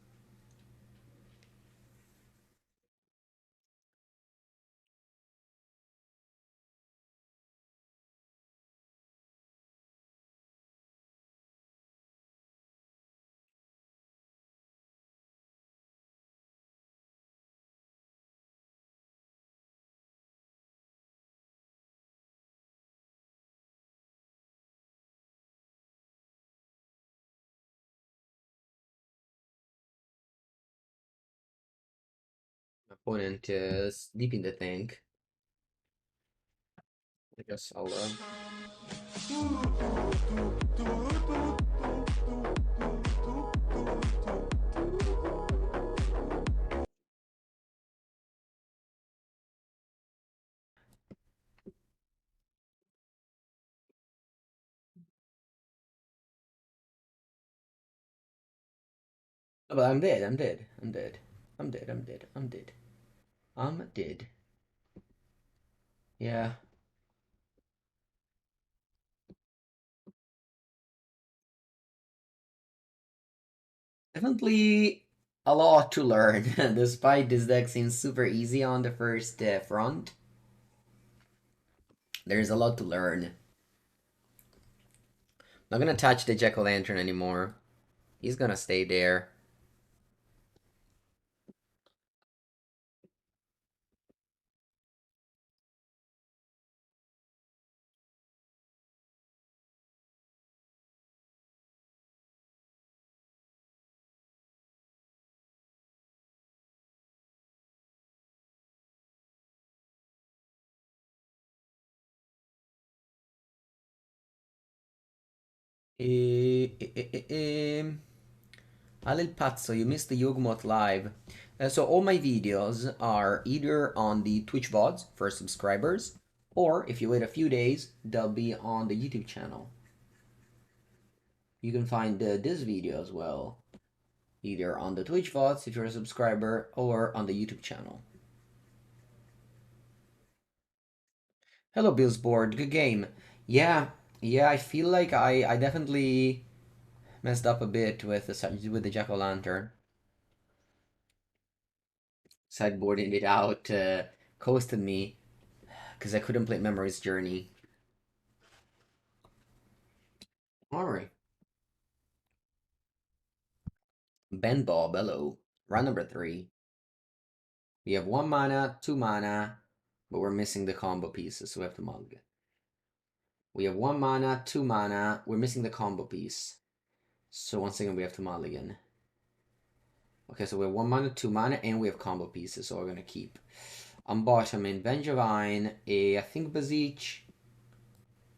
My opponent is deep in the tank. I guess I'll. Oh, but I'm dead. I'm dead. I'm dead. I'm dead. I'm dead. I'm dead. I'm dead. Yeah. Definitely a lot to learn. Despite this deck seems super easy on the first front, there's a lot to learn. Not gonna touch the Jack-o'-lantern anymore. He's gonna stay there. Alil Pazzo, you missed the Yogmoth live. So all my videos are either on the Twitch VODs for subscribers, or if you wait a few days, they'll be on the YouTube channel. You can find this video as well, either on the Twitch VODs if you're a subscriber, or on the YouTube channel. Hello, Billsboard. Good game. Yeah, yeah. I feel like I definitely messed up a bit with the Jack-o'-lantern. Sideboarding it out coasted me because I couldn't play Memory's Journey. Alright. Ben Bob, hello. Round number 3. We have 1 mana, 2 mana, but we're missing the combo pieces, so we have to mulligan. We have 1 mana, 2 mana, we're missing the combo piece. So once again, we have to mulligan. Okay, so we have 1 mana, 2 mana, and we have combo pieces, so we're gonna keep. On bottom in Vengevine, I think Beseech.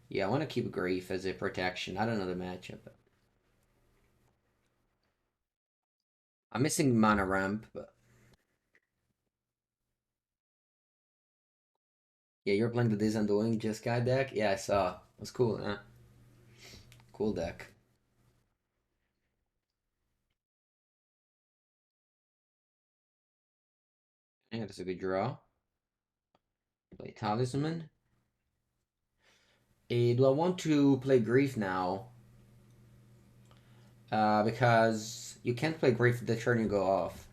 Yeah, I want to keep Grief as a protection. I don't know the matchup. I'm missing mana ramp, but yeah, you're playing the This Undoing Jeskai deck? Yeah, I saw. It was cool, huh? Cool deck. Yeah, that's a good draw. Play Talisman. Do I want to play Grief now? Because you can't play Grief the turn you go off.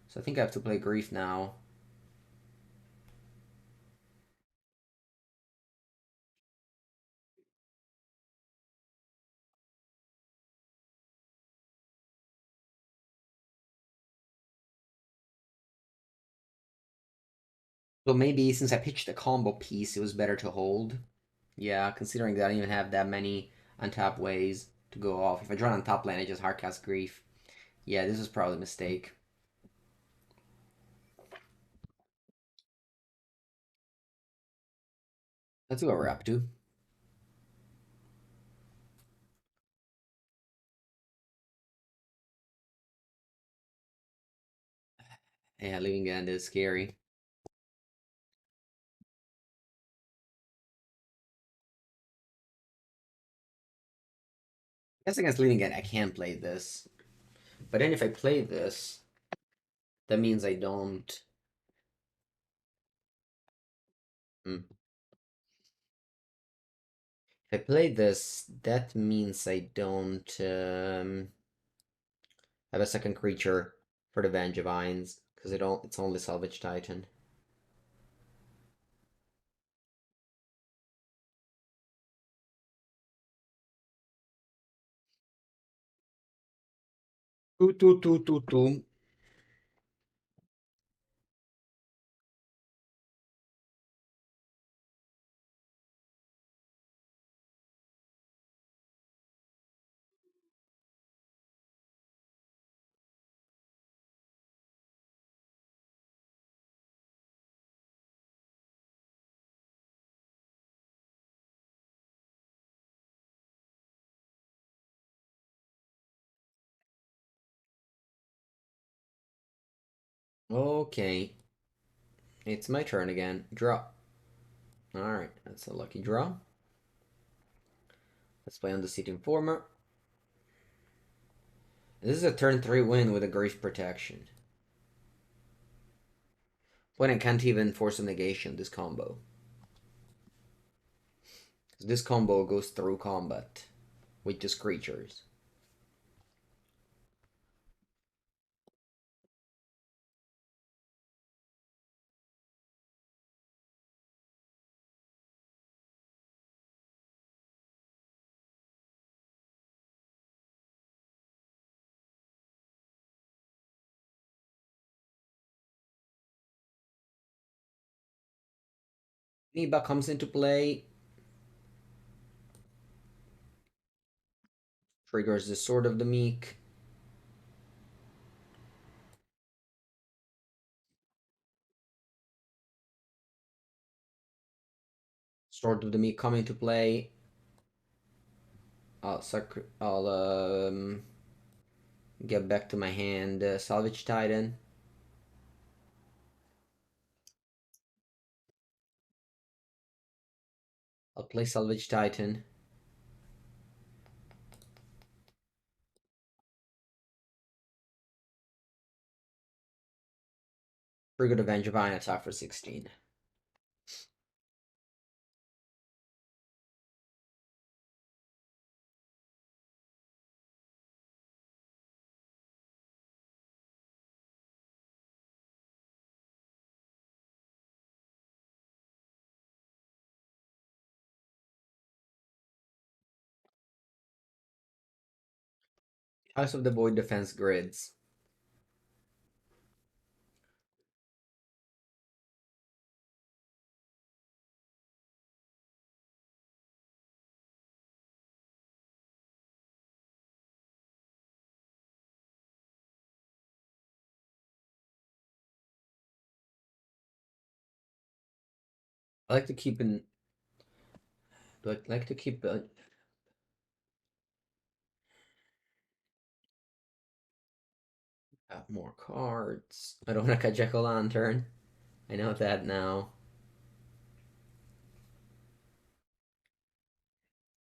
So I think I have to play Grief now. So maybe since I pitched a combo piece, it was better to hold. Yeah, considering that I don't even have that many untap ways to go off. If I draw on top lane, I just hardcast Grief. Yeah, this was probably a mistake. Let's see what we're up to. Yeah, Living End is scary. I guess against Living End, I can play this. But then if I play this, that means I don't. Hmm. If I play this, that means I don't have a second creature for the Vengevines, because it's only Salvage Titan. Two. Okay, it's my turn again. Draw. Alright, that's a lucky draw. Let's play Undercity Informer. This is a turn 3 win with a Grief Protection. Opponent can't even force a negation this combo. This combo goes through combat with just creatures. Niba comes into play. Triggers the Sword of the Meek. Sword of the Meek come into play. I'll get back to my hand. Salvage Titan. I'll play Salvage Titan. Trigger the Vengevine, attack for 16. House of the Void defense grids. I like to keep in. Do I like to keep more cards? I don't want to cut Jack-o'-lantern. I know that now.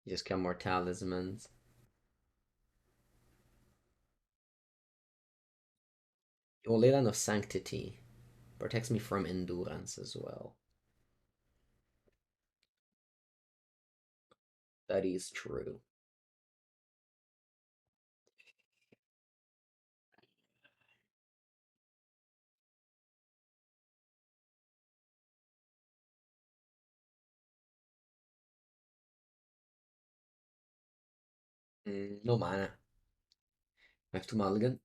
Just got more talismans. Leyline of Sanctity protects me from endurance as well. That is true. No mana. I have to mulligan.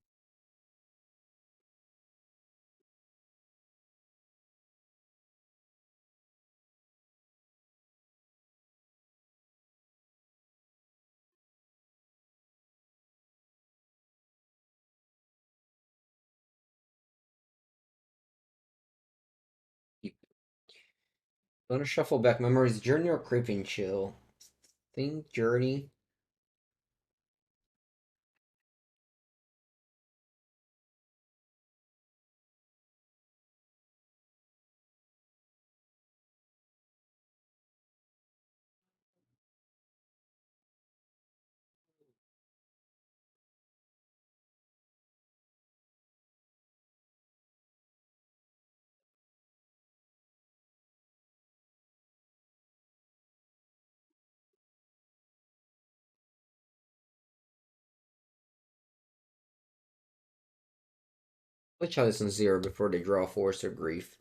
Gonna shuffle back memories. Journey or Creeping Chill? Think Journey. Play Chalice on 0 before they draw Force or Grief.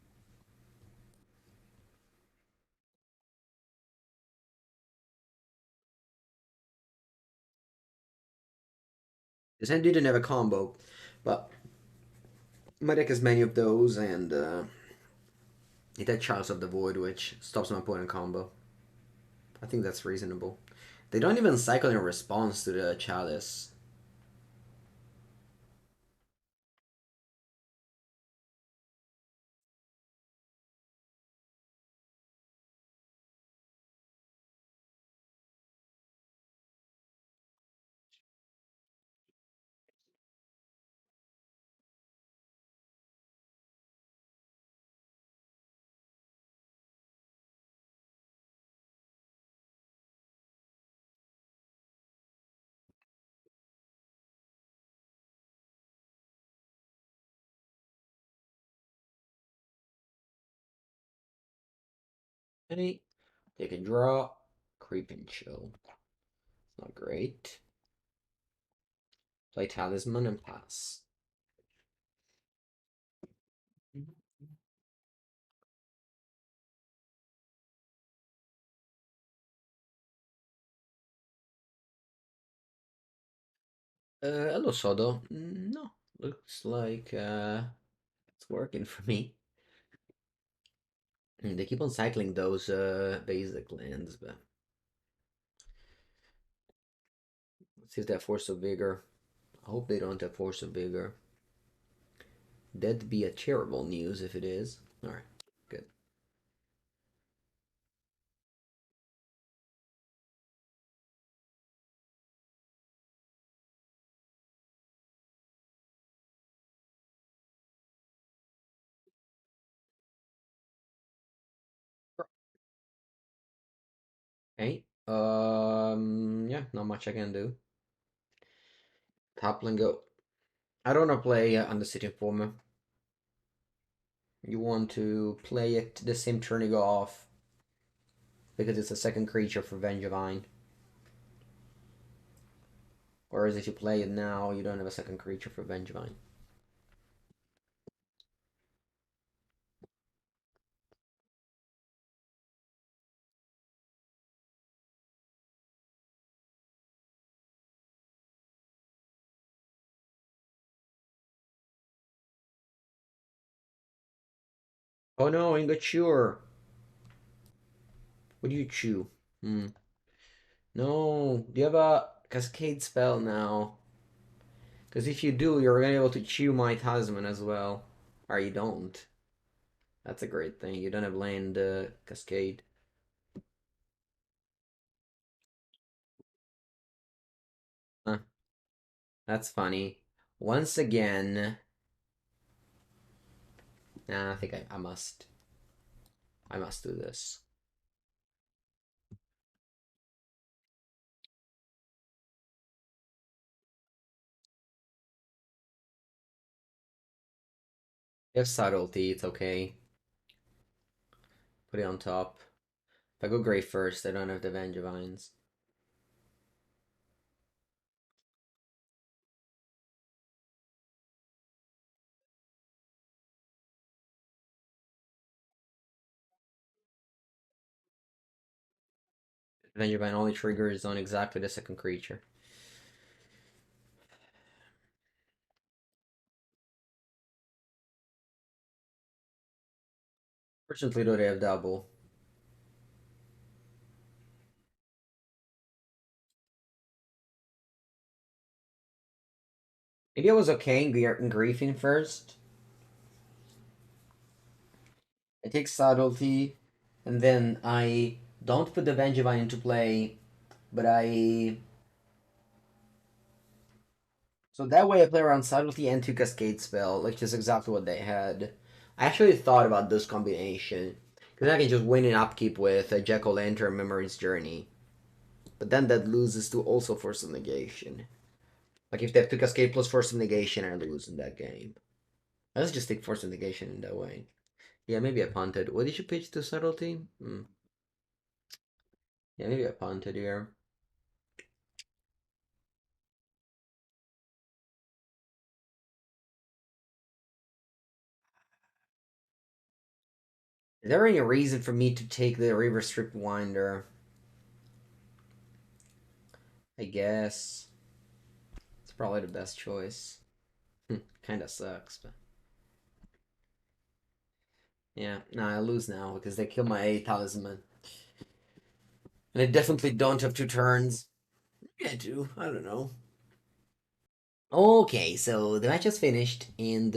This hand didn't have a combo, but my deck has many of those, and it had Chalice of the Void, which stops my opponent combo. I think that's reasonable. They don't even cycle in response to the Chalice. Okay, they can draw, Creep and Chill. It's not great. Play Talisman and pass. Hello, Sodo. No, looks like it's working for me. They keep on cycling those basic lands, but let's see if they have Force of Vigor. I hope they don't have Force of Vigor. That'd be a terrible news if it is. Alright, good. Okay. Yeah, not much I can do. Top lane go. I don't want to play Undercity Informer. You want to play it the same turn you go off. Because it's a second creature for Vengevine. Whereas if you play it now, you don't have a second creature for Vengevine. Oh no, Immature! What do you chew? Hmm. No, do you have a Cascade spell now? Because if you do, you're gonna be able to chew my Talisman as well. Or you don't. That's a great thing. You don't have land Cascade. Huh, that's funny. Once again... Nah, I think I must. I must do this. If Subtlety, it's okay. Put it on top. If I go Gray first, I don't have the Vengevines. Vengevine only triggers on exactly the second creature. Fortunately, though, they have double. Maybe I was okay in griefing first. I take Subtlety, and then I don't put the Vengevine into play, but I... So that way I play around Subtlety and 2 Cascade spell, which is exactly what they had. I actually thought about this combination, because I can just win an upkeep with a Jack-O-Lantern Memory's Journey. But then that loses to also Force of Negation. Like if they have 2 Cascade plus Force of Negation, I lose in that game. Let's just take Force of Negation in that way. Yeah, maybe I punted. What did you pitch to Subtlety? Yeah, maybe I punted here. Is there any reason for me to take the River Strip Winder? I guess it's probably the best choice. Kind of sucks, but yeah. No, I lose now because they kill my A talisman, and I definitely don't have 2 turns. Yeah, I do. I don't know. Okay, so the match is finished, and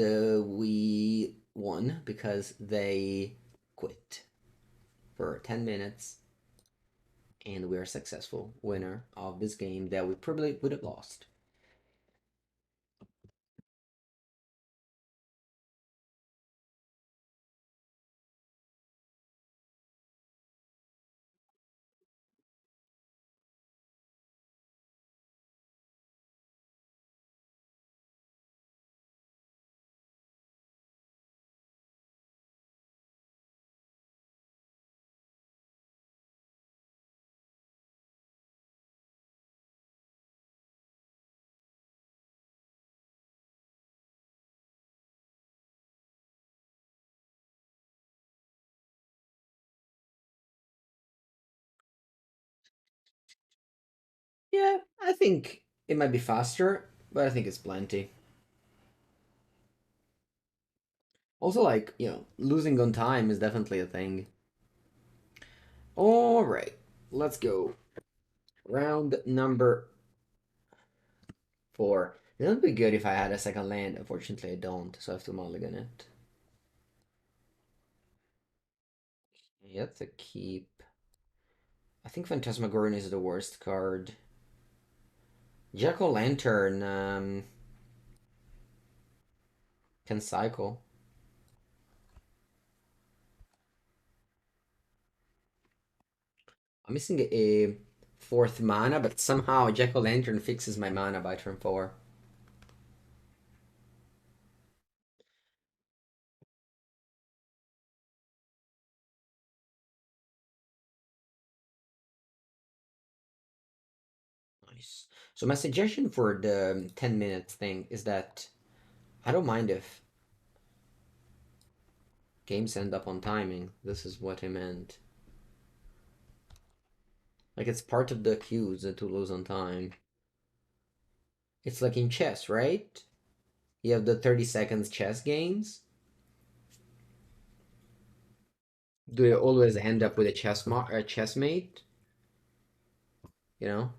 we won because they quit for 10 minutes, and we are successful winner of this game that we probably would have lost. Yeah, I think it might be faster, but I think it's plenty. Also, like, losing on time is definitely a thing. All right, let's go. Round number 4. It would be good if I had a second land. Unfortunately, I don't, so I have to mulligan it. Yeah, that's a keep. I think Phantasmagorian is the worst card. Jack-o'-lantern can cycle. I'm missing a 4th mana, but somehow Jack-o'-lantern fixes my mana by turn 4. Nice. So my suggestion for the 10 minutes thing is that I don't mind if games end up on timing. This is what I meant. Like it's part of the cues to lose on time. It's like in chess, right? You have the 30 seconds chess games. Do you always end up with a chessmate? You know?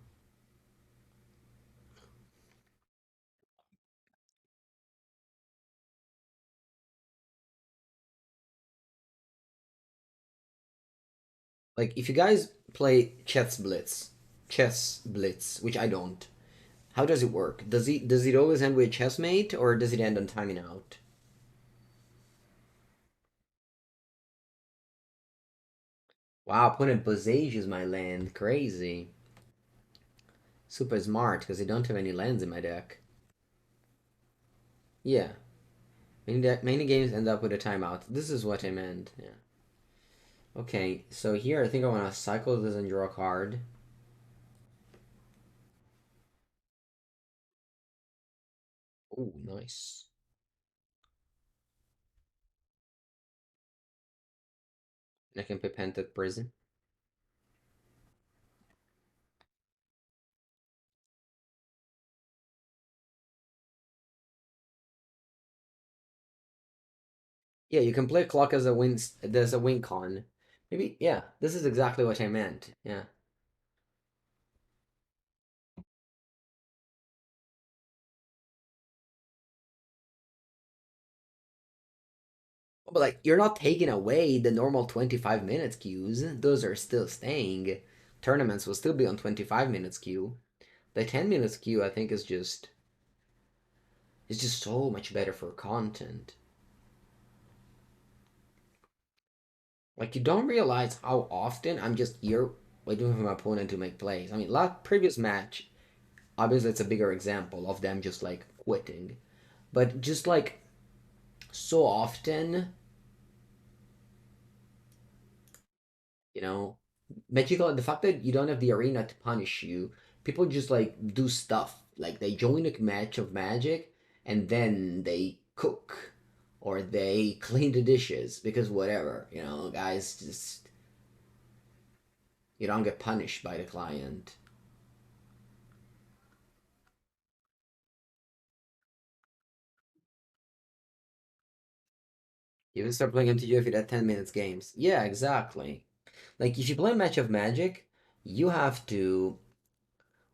Like if you guys play chess blitz, which I don't. How does it work? Does it always end with a chessmate or does it end on timing out? Wow, opponent Beseech is my land. Crazy. Super smart because I don't have any lands in my deck. Yeah. Many games end up with a timeout. This is what I meant. Yeah. Okay, so here I think I want to cycle this and draw a card. Oh, nice. And I can play Pentad Prism. Yeah, you can play clock as a win. There's a win con. Maybe, yeah, this is exactly what I meant. Yeah. But like, you're not taking away the normal 25 minutes queues. Those are still staying. Tournaments will still be on 25 minutes queue. The 10 minutes queue, I think, is just so much better for content. Like you don't realize how often I'm just here waiting for my opponent to make plays. I mean, last previous match, obviously it's a bigger example of them just like quitting, but just like so often, you know, magical. The fact that you don't have the arena to punish you, people just like do stuff. Like they join a match of Magic and then they cook. or they clean the dishes because whatever, guys, just you don't get punished by the client. You can start playing MTGO if you had 10 minutes games. Yeah, exactly. Like if you play a match of Magic, you have to.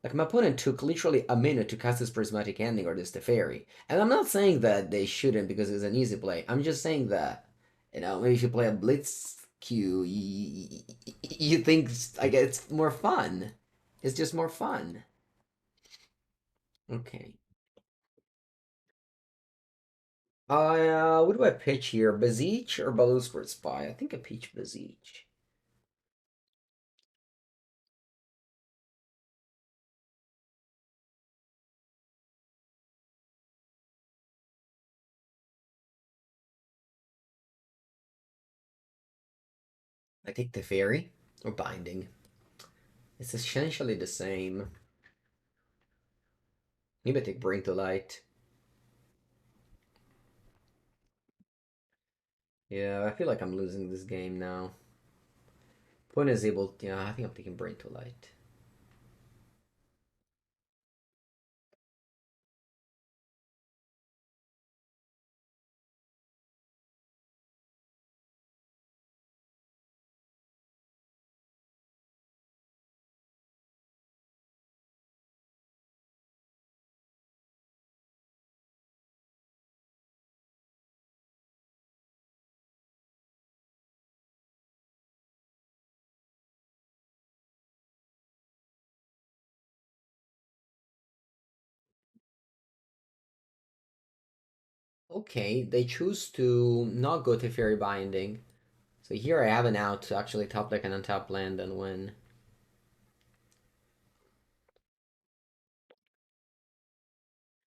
Like my opponent took literally a minute to cast this prismatic ending or this Teferi. And I'm not saying that they shouldn't because it's an easy play. I'm just saying that, maybe if you play a Blitz queue, you think like it's more fun. It's just more fun. Okay. What do I pitch here? Beseech or Balustrade Spy? I think I pitch Beseech. I take Teferi or Binding. It's essentially the same. Maybe I take Bring to Light. Yeah, I feel like I'm losing this game now. Point is able. Yeah, I think I'm taking Brain to Light. Okay, they choose to not go to Fairy Binding. So here I have an out to actually top deck an untap land and win.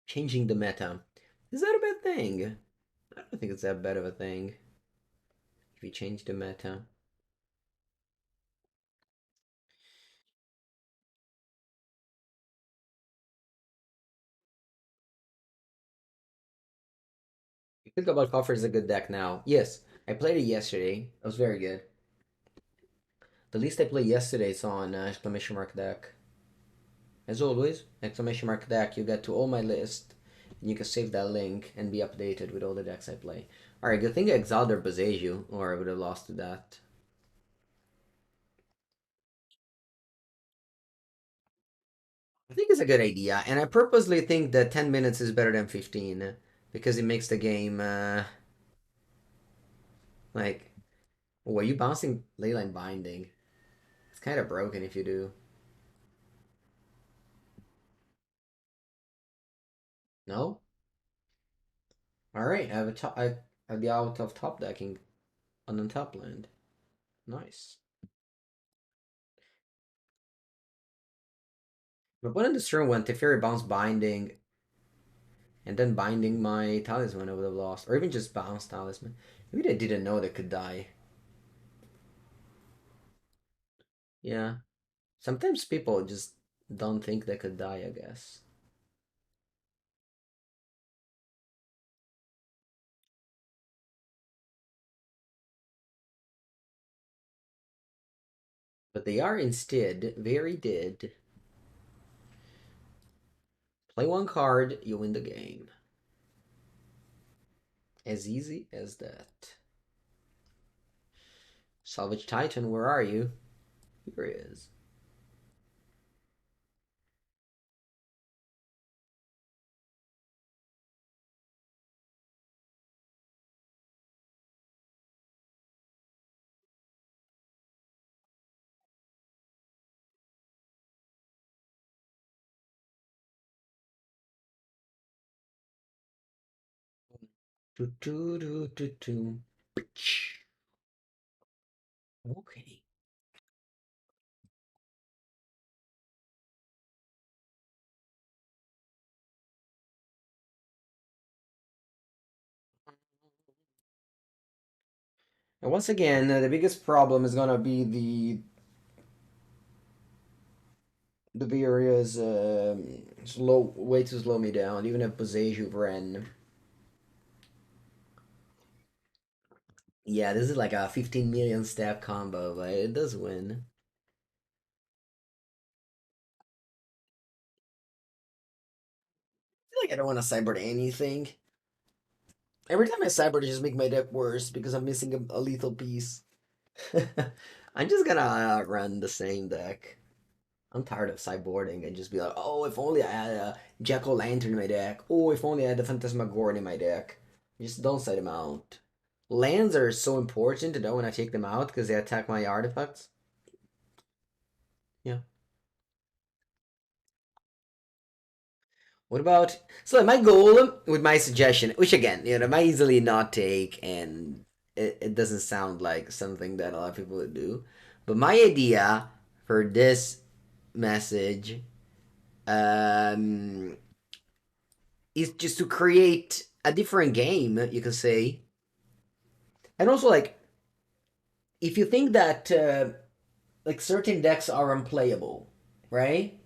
Changing the meta. Is that a bad thing? I don't think it's that bad of a thing. If you change the meta. You think about Coffer is a good deck now. Yes, I played it yesterday. It was very good. The least I played yesterday is on exclamation mark deck. As always, exclamation mark deck, you get to all my list, and you can save that link and be updated with all the decks I play. Alright, good thing I exiled or Beseiju, or I would have lost to that. I think it's a good idea, and I purposely think that 10 minutes is better than 15, because it makes the game, like, oh, are you bouncing Leyline Binding? It's kind of broken if you do. No? Alright, I'd be out of top decking on the top land. Nice. But when in this turn went Teferi bounce Binding, and then binding my talisman I would have lost. Or even just bounce talisman. Maybe they didn't know they could die. Yeah. Sometimes people just don't think they could die, I guess. But they are instead very dead. Play one card, you win the game. As easy as that. Salvage Titan, where are you? Here he is. Do, do, do, do, do. Okay. And once again, the biggest problem is gonna be the Viria's slow way to slow me down, even if Boseiju ran. Yeah, this is like a 15 million stab combo, but it does win. I feel like I don't want to cyber anything. Every time I cyber, I just make my deck worse because I'm missing a lethal piece. I'm just gonna run the same deck. I'm tired of sideboarding and just be like, oh, if only I had a Jack-o'-lantern in my deck. Oh, if only I had the Phantasmagorian in my deck. Just don't side them out. Lands are so important to know when I take them out because they attack my artifacts. Yeah. What about so my goal with my suggestion, which again, I might easily not take, and it doesn't sound like something that a lot of people would do, but my idea for this message um, is just to create a different game, you can say, and also like if you think that like certain decks are unplayable, right?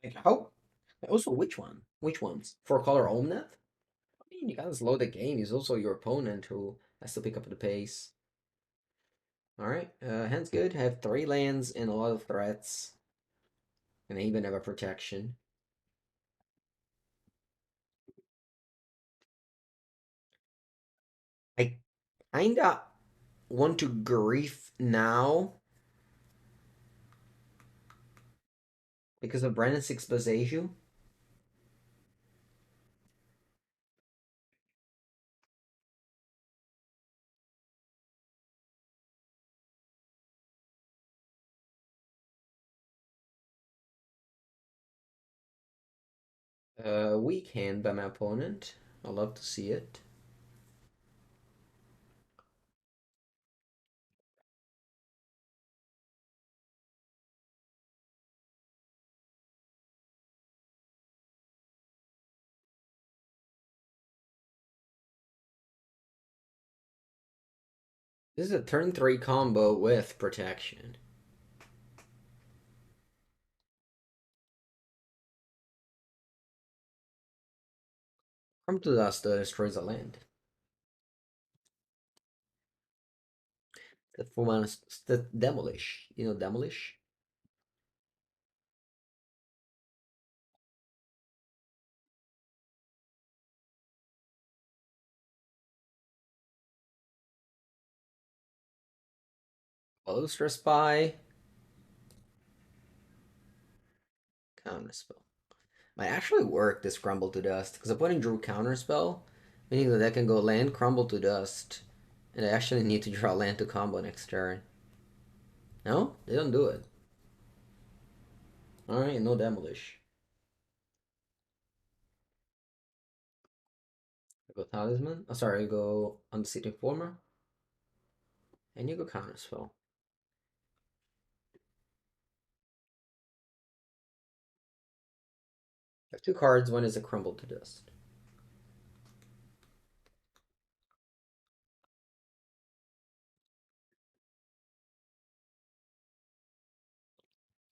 Like how? Also, which one? Which ones? For color Omnath? I mean, you gotta slow the game. He's also your opponent who has to pick up the pace. All right, hand's good. Have 3 lands and a lot of threats, and I even have a protection. I kinda want to grief now because of Brandon's Exposation. Weak hand by my opponent. I love to see it. This is a turn 3 combo with protection. Come to dust destroys a land. The 4 mana demolish. You know demolish? Balustrade Spy. Counterspell. Might actually work this Crumble to Dust, because opponent drew Counterspell, meaning that I can go land, Crumble to Dust, and I actually need to draw land to combo next turn. No? They don't do it. Alright, no Demolish. I go Talisman. Oh, sorry, I go Undercity Informer. And you go Counterspell. I have 2 cards, one is a Crumble to Dust.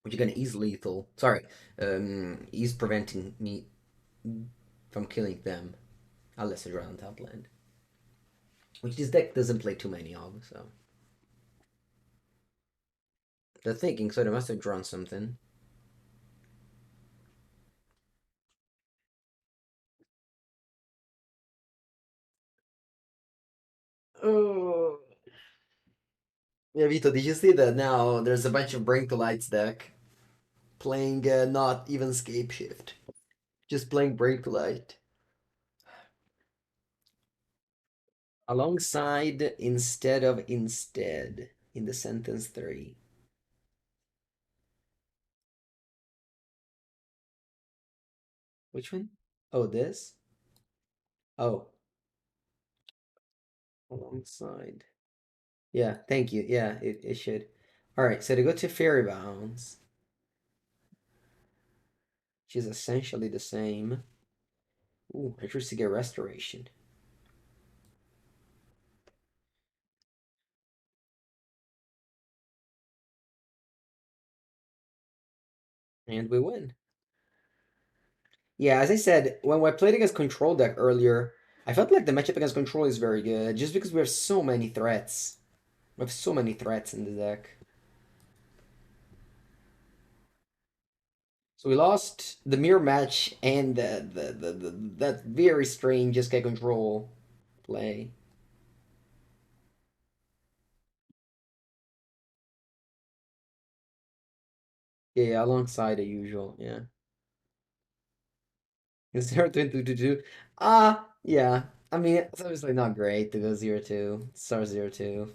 Which are gonna ease lethal. Sorry, ease preventing me from killing them. Unless I draw on top land. Which this deck doesn't play too many of, so. They're thinking, so they must have drawn something. Oh. Yeah, Vito, did you see that now there's a bunch of Bring to Lights deck playing not even Scape Shift, just playing Bring to Light. Alongside instead of instead in the sentence 3. Which one? Oh, this? Oh, alongside. Yeah, thank you. Yeah, it should. Alright, so to go to Fairy Bounds, which is essentially the same. Ooh, I choose to get Restoration. And we win. Yeah, as I said, when I played against Control deck earlier, I felt like the matchup against Control is very good, just because we have so many threats. We have so many threats in the deck. So we lost the mirror match and that very strange Jeskai Control play. Yeah, alongside the usual, yeah. Zero two two two two. Yeah. I mean, it's obviously not great to go 0-2. Start 0-2.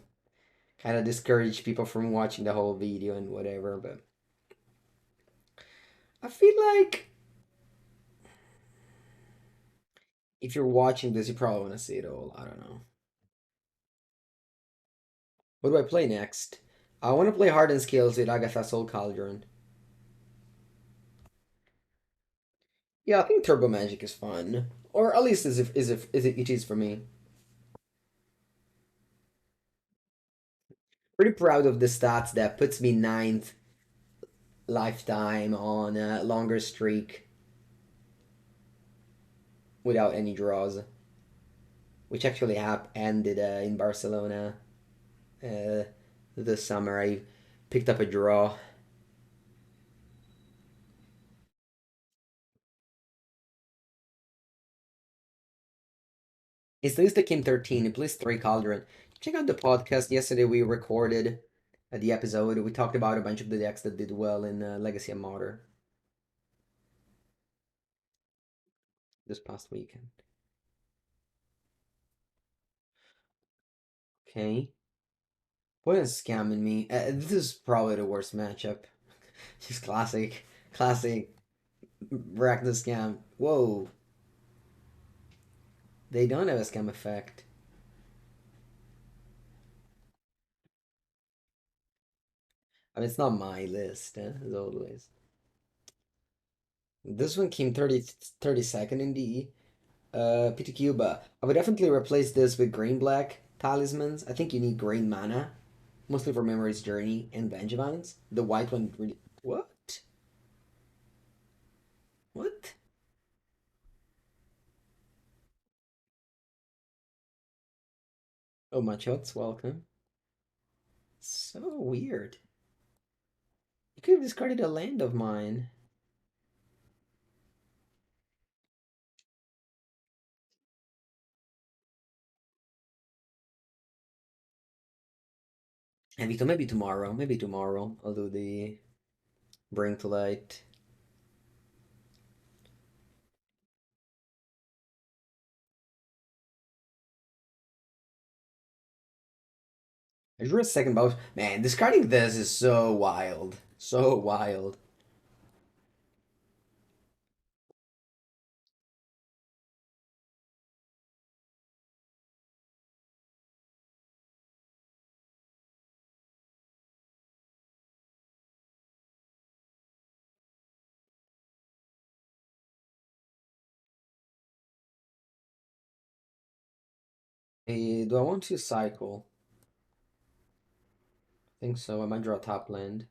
Kind of discourage people from watching the whole video and whatever, but I feel like if you're watching this, you probably want to see it all. I don't know. What do I play next? I want to play Hardened Scales with Agatha Soul Cauldron. Yeah, I think Turbo Magic is fun, or at least it is for me. Pretty proud of the stats that puts me ninth lifetime on a longer streak without any draws, which actually ended in Barcelona uh, this summer. I picked up a draw. It's least Kim 13. It plays 3 Cauldron. Check out the podcast. Yesterday we recorded the episode. We talked about a bunch of the decks that did well in Legacy and Modern this past weekend. Okay. What is scamming me? This is probably the worst matchup. Just classic Rakdos scam. Whoa, they don't have a scam effect. I mean, it's not my list, as always. This one came 32nd in the Peter Cuba. I would definitely replace this with green black talismans. I think you need green mana, mostly for Memory's Journey and Vengevines. The white one really. What? What? Oh, Machots, welcome. So weird. You could have discarded a land of mine. Maybe tomorrow. Maybe tomorrow. I'll do the Bring to Light. I drew a second box. Man, discarding this is so wild. So wild. Do I want to cycle? I think so. I might draw a top land.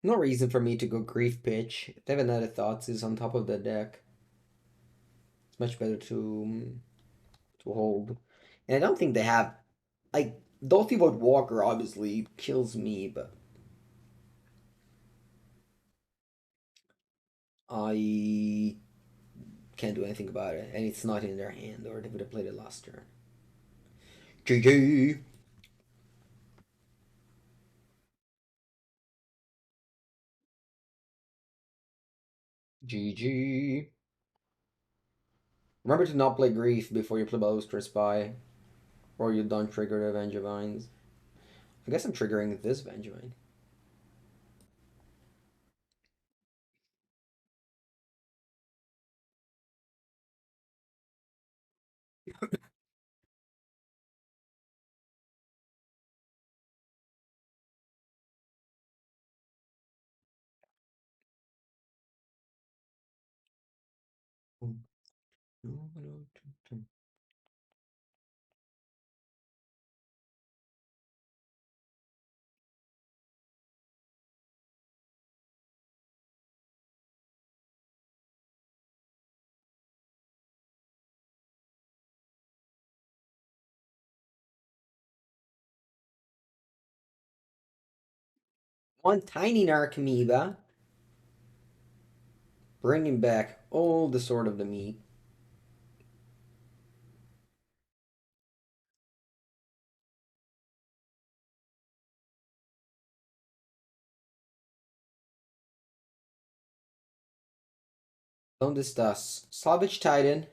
No reason for me to go Grief Pitch. If they have another Thoughts is on top of the deck. It's much better to hold. And I don't think they have like Dolphy Void Walker obviously kills me, but I can't do anything about it. And it's not in their hand, or they would have played it last turn. GG. GG. Remember to not play Grief before you play Balustrade Spy, or you don't trigger the Vengevines. I guess I'm triggering this Vengevine. One tiny Narcomoeba, bringing back all the Sword of the Meek. Don't discuss. Salvage Titan.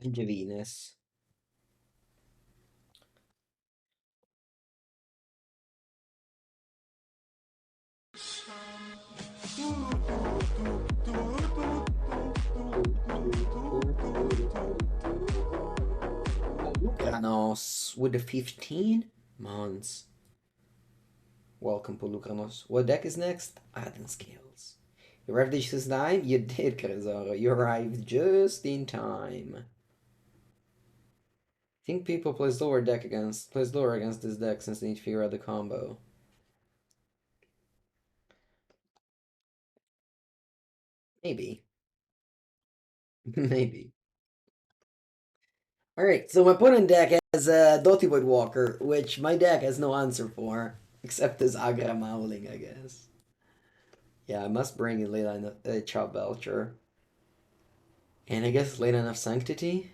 Vengevine. Lucanos with the 15 months. Welcome, Polukranos. What deck is next? Aden Scales. You arrived at this time? You did, Cresaro. You arrived just in time. I think people plays lower against this deck since they need to figure out the combo. Maybe. Maybe. Alright, so my opponent deck has a Doty Walker, which my deck has no answer for, except this Hagra Mauling, I guess. Yeah, I must bring in Leyline of Charbelcher. And I guess Leyline of Sanctity?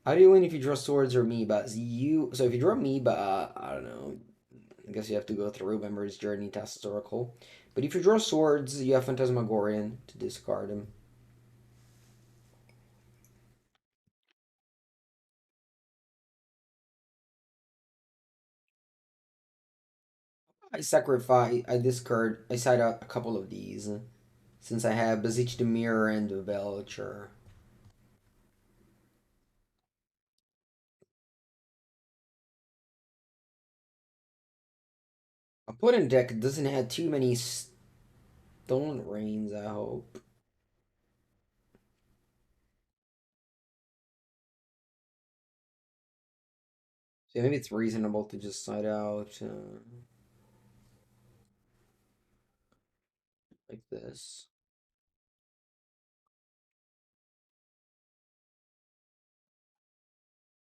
How do you win if you draw swords or Amoeba? So if you draw Amoeba, I don't know. I guess you have to go through Memory's Journey, Thassa's Oracle. But if you draw swords, you have Phantasmagorian to discard him. I side out a couple of these. Since I have Beseech the Mirror and the Belcher. Opponent deck doesn't have too many Stone Rains, I hope. So maybe it's reasonable to just side out like this.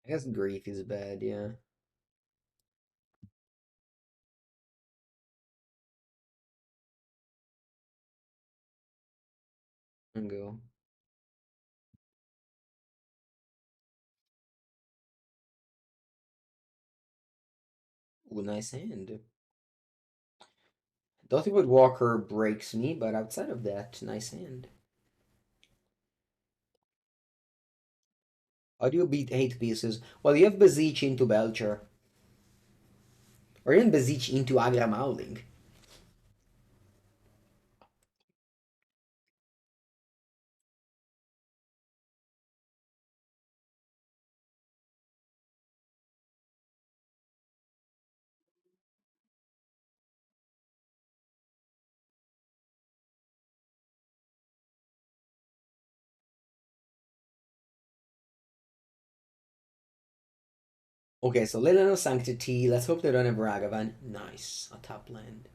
I guess Grief is bad, yeah. And go. Ooh, nice hand. Dottywood Walker breaks me, but outside of that, nice hand. How do you beat 8 pieces? Well, you have Beseech into Belcher. Or even Beseech into Hagra Mauling. Okay, so Leyline of Sanctity. Let's hope they don't have Ragavan. Nice. A top land.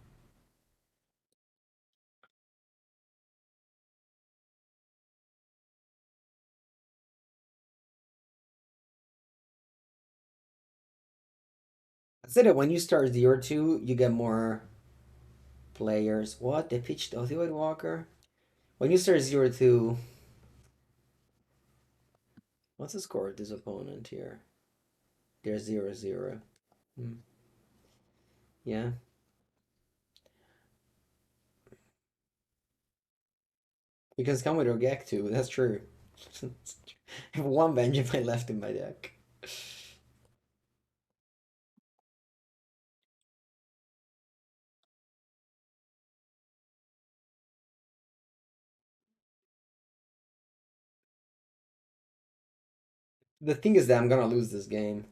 I said that when you start 0-2, you get more players. What? They pitched Dottywood Walker? When you start 0-2, what's the score of this opponent here? They're 0-0. Hmm. Yeah. You can come with Rogek too, that's true. I have one Vengevine left in my deck. The thing is that I'm gonna lose this game.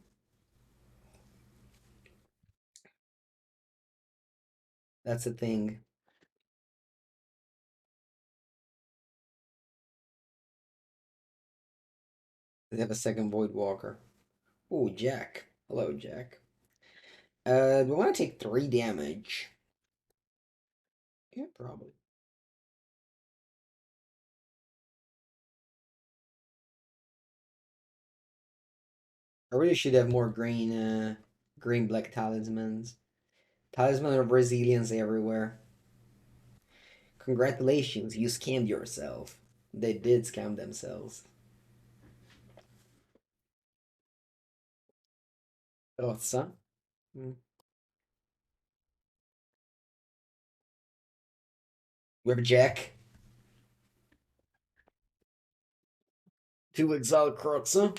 That's the thing. They have a second Void Walker. Ooh, Jack. Hello, Jack. We want to take 3 damage. Yeah, probably. I really should have more green black talismans. Talisman of resilience everywhere. Congratulations, you scammed yourself. They did scam themselves. Thassa. Mm. We have Jack. Two Exile Crotza.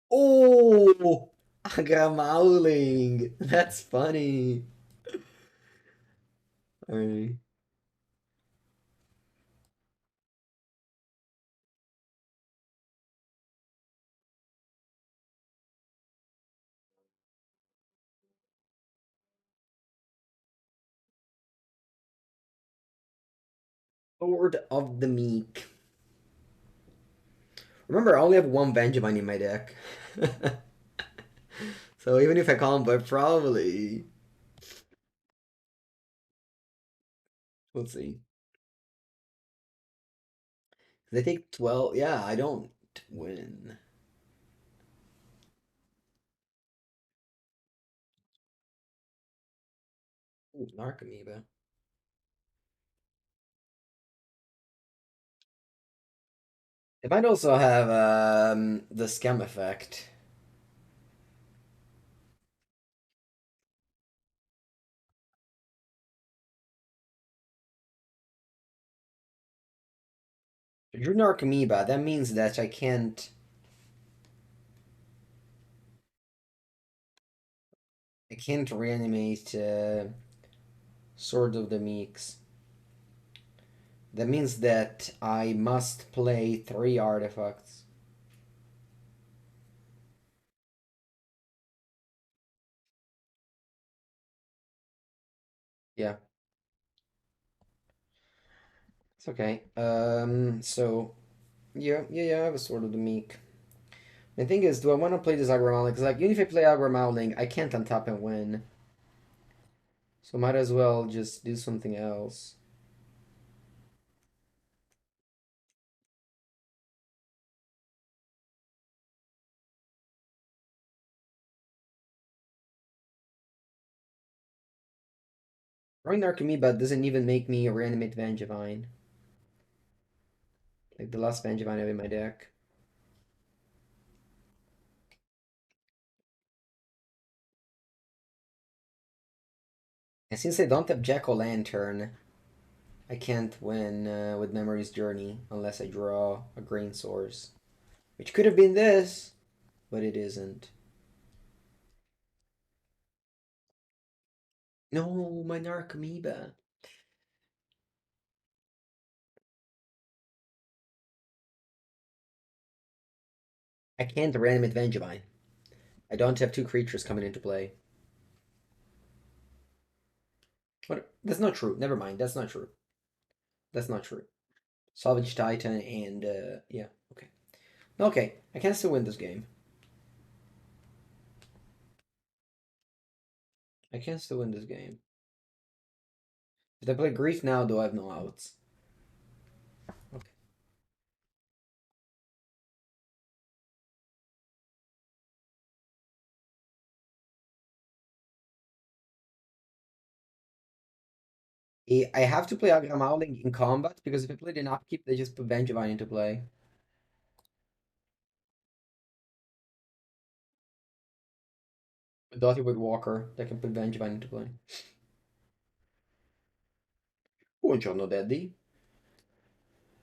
Oh! Hagra Mauling. That's funny. Alright. Lord of the Meek. Remember, I only have one Vengevine in my deck. So even if I combo, probably. Let's see. They take 12. Yeah, I don't win. Ooh, Narcomoeba. It might also have the scam effect. I drew Narcomoeba. That means that I can't. I can't reanimate Sword of the Meeks. That means that I must play 3 artifacts. Yeah, it's okay. So yeah, I have a Sword of the Meek. The thing is, do I want to play this Hagra Mauling? Because like, even if I play Hagra Mauling, I can't untap and win. So might as well just do something else. Drawing Narcomoeba doesn't even make me reanimate Vengevine. Like the last Vengevine I have in my deck. And since I don't have Jack-o'-lantern, I can't win with Memory's Journey unless I draw a green source. Which could have been this, but it isn't. No, my Narcomoeba. I can't reanimate Vengevine. I don't have 2 creatures coming into play. What? That's not true. Never mind. That's not true. That's not true. Salvage Titan and yeah. Okay. Okay. I can still win this game. I can still win this game. If I play Grief now, though, I have no outs. Okay. I have to play Agra Mauling in combat because if I played in upkeep, they just put Vengevine into play. Dotty with Walker that can put Vengevine into play. Buongiorno, Daddy.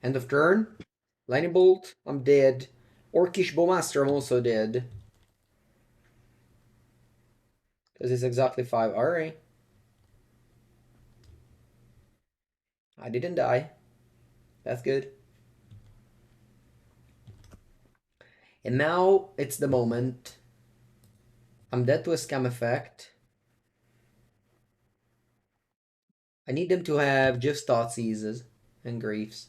End of turn. Lightning Bolt, I'm dead. Orcish Bowmaster, I'm also dead. Because it's exactly 5. Alright. I didn't die. That's good. And now it's the moment. I'm dead to a scam effect. I need them to have just Thoughtseize and Griefs.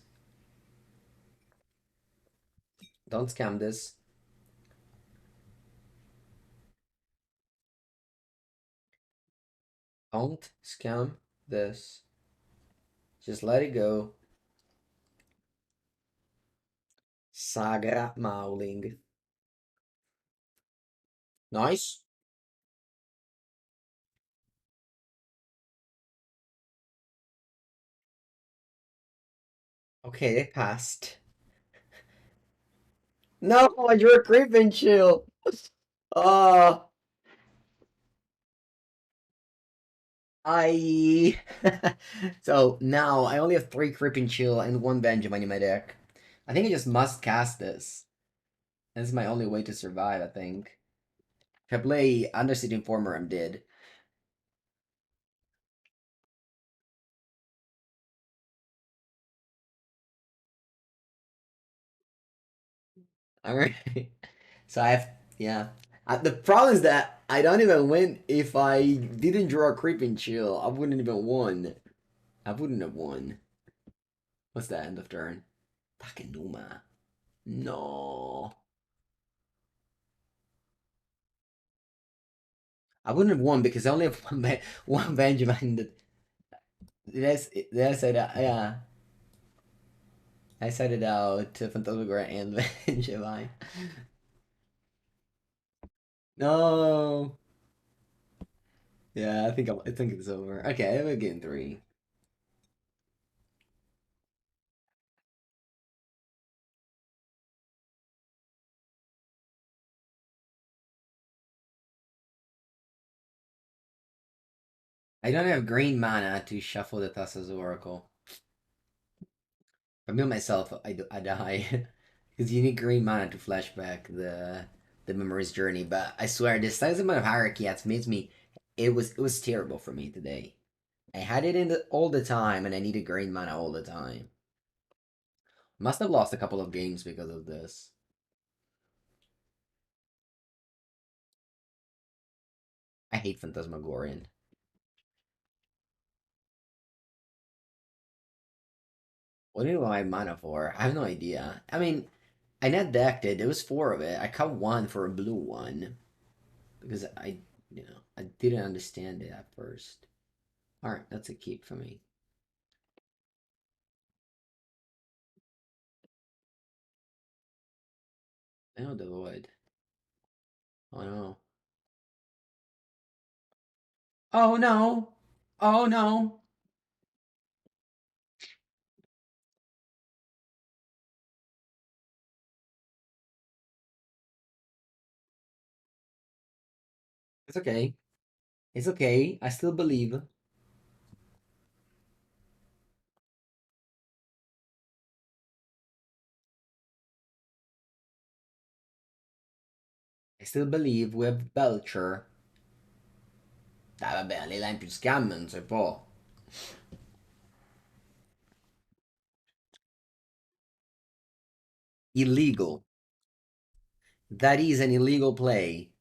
Don't scam this. Don't scam this. Just let it go. Hagra Mauling. Nice. Okay, they passed. No, you're a creeping chill. Uh, I. So now I only have 3 creeping chill and 1 Vengevine in my deck. I think I just must cast this. This is my only way to survive, I think. If I play Undercity Informer, I'm dead. Alright. So I have, yeah. The problem is that I don't even win if I didn't draw a creeping chill. I wouldn't even won. I wouldn't have won. What's that end of turn? Takenuma. No. I wouldn't have won because I only have one Benjamin. Did I say that? Yeah. I said it out to Phantasmagorian and Vengevine. No. Yeah, I think it's over. Okay, I have a game 3. I don't have green mana to shuffle the Thassa's Oracle. I mean myself, I die. Because you need green mana to flashback the memory's journey. But I swear, this Talisman of Hierarchy has made me. It was terrible for me today. I had it in all the time, and I needed green mana all the time. Must have lost a couple of games because of this. I hate Phantasmagorian. What do you want my mana for? I have no idea. I mean, I net decked it. There was 4 of it. I cut 1 for a blue one because I didn't understand it at first. All right, that's a keep for me. I know the void. Oh no. Oh no. Oh no. It's okay. It's okay. I still believe. I still believe we have Belcher. Dai, vabbè, Leyline più scam non si può. Illegal. That is an illegal play.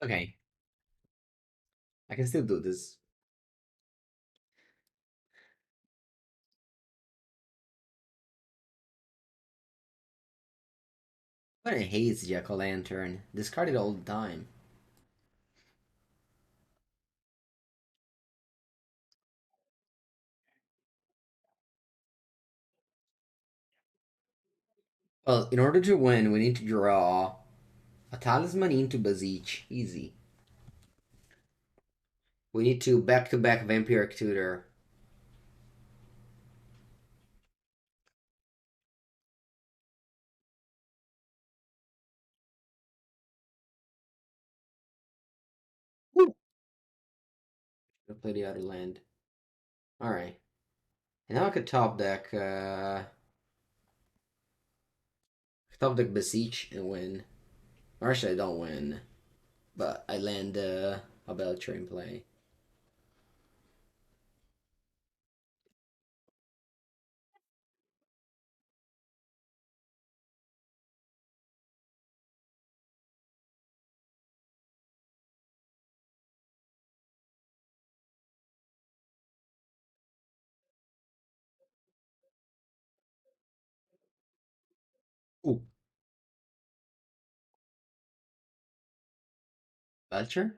Okay. I can still do this. But I hate Jack-o'-lantern. Discard it all the time. Well, in order to win, we need to draw a talisman into Beseech. Easy. We need to back-to-back Vampiric Tutor. Woo! Play the other land. Alright. And now I could top deck Beseech and win. Or actually, I don't win. But I land a Belcher in play. Belcher?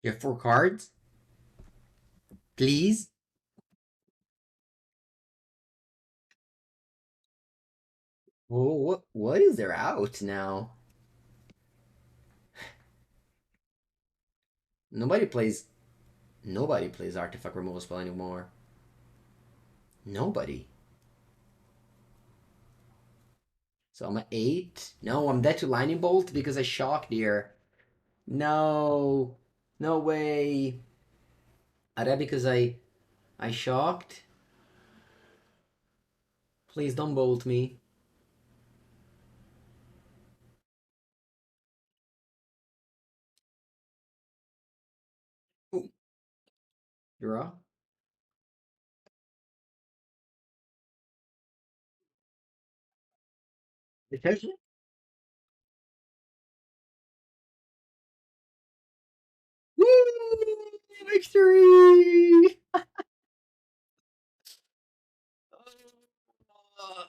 You have 4 cards? Please? Oh, what is there out now? Nobody plays artifact removal spell anymore. Nobody. So I'm at 8. No, I'm dead to Lightning Bolt because I shocked here. No. No way. Are that because I shocked? Please don't bolt me. Ooh. Draw. Detection? Woo! Victory!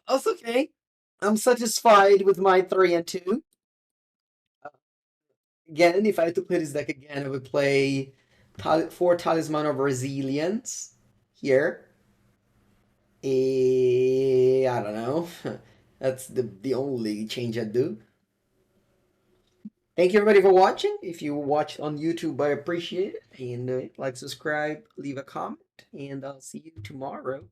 That's okay. I'm satisfied with my 3 and 2. Again, if I had to play this deck again, I would play 4 Talisman of Resilience here. I don't know. That's the only change I'd do. Thank you everybody for watching. If you watch on YouTube, I appreciate it. And like, subscribe, leave a comment, and I'll see you tomorrow.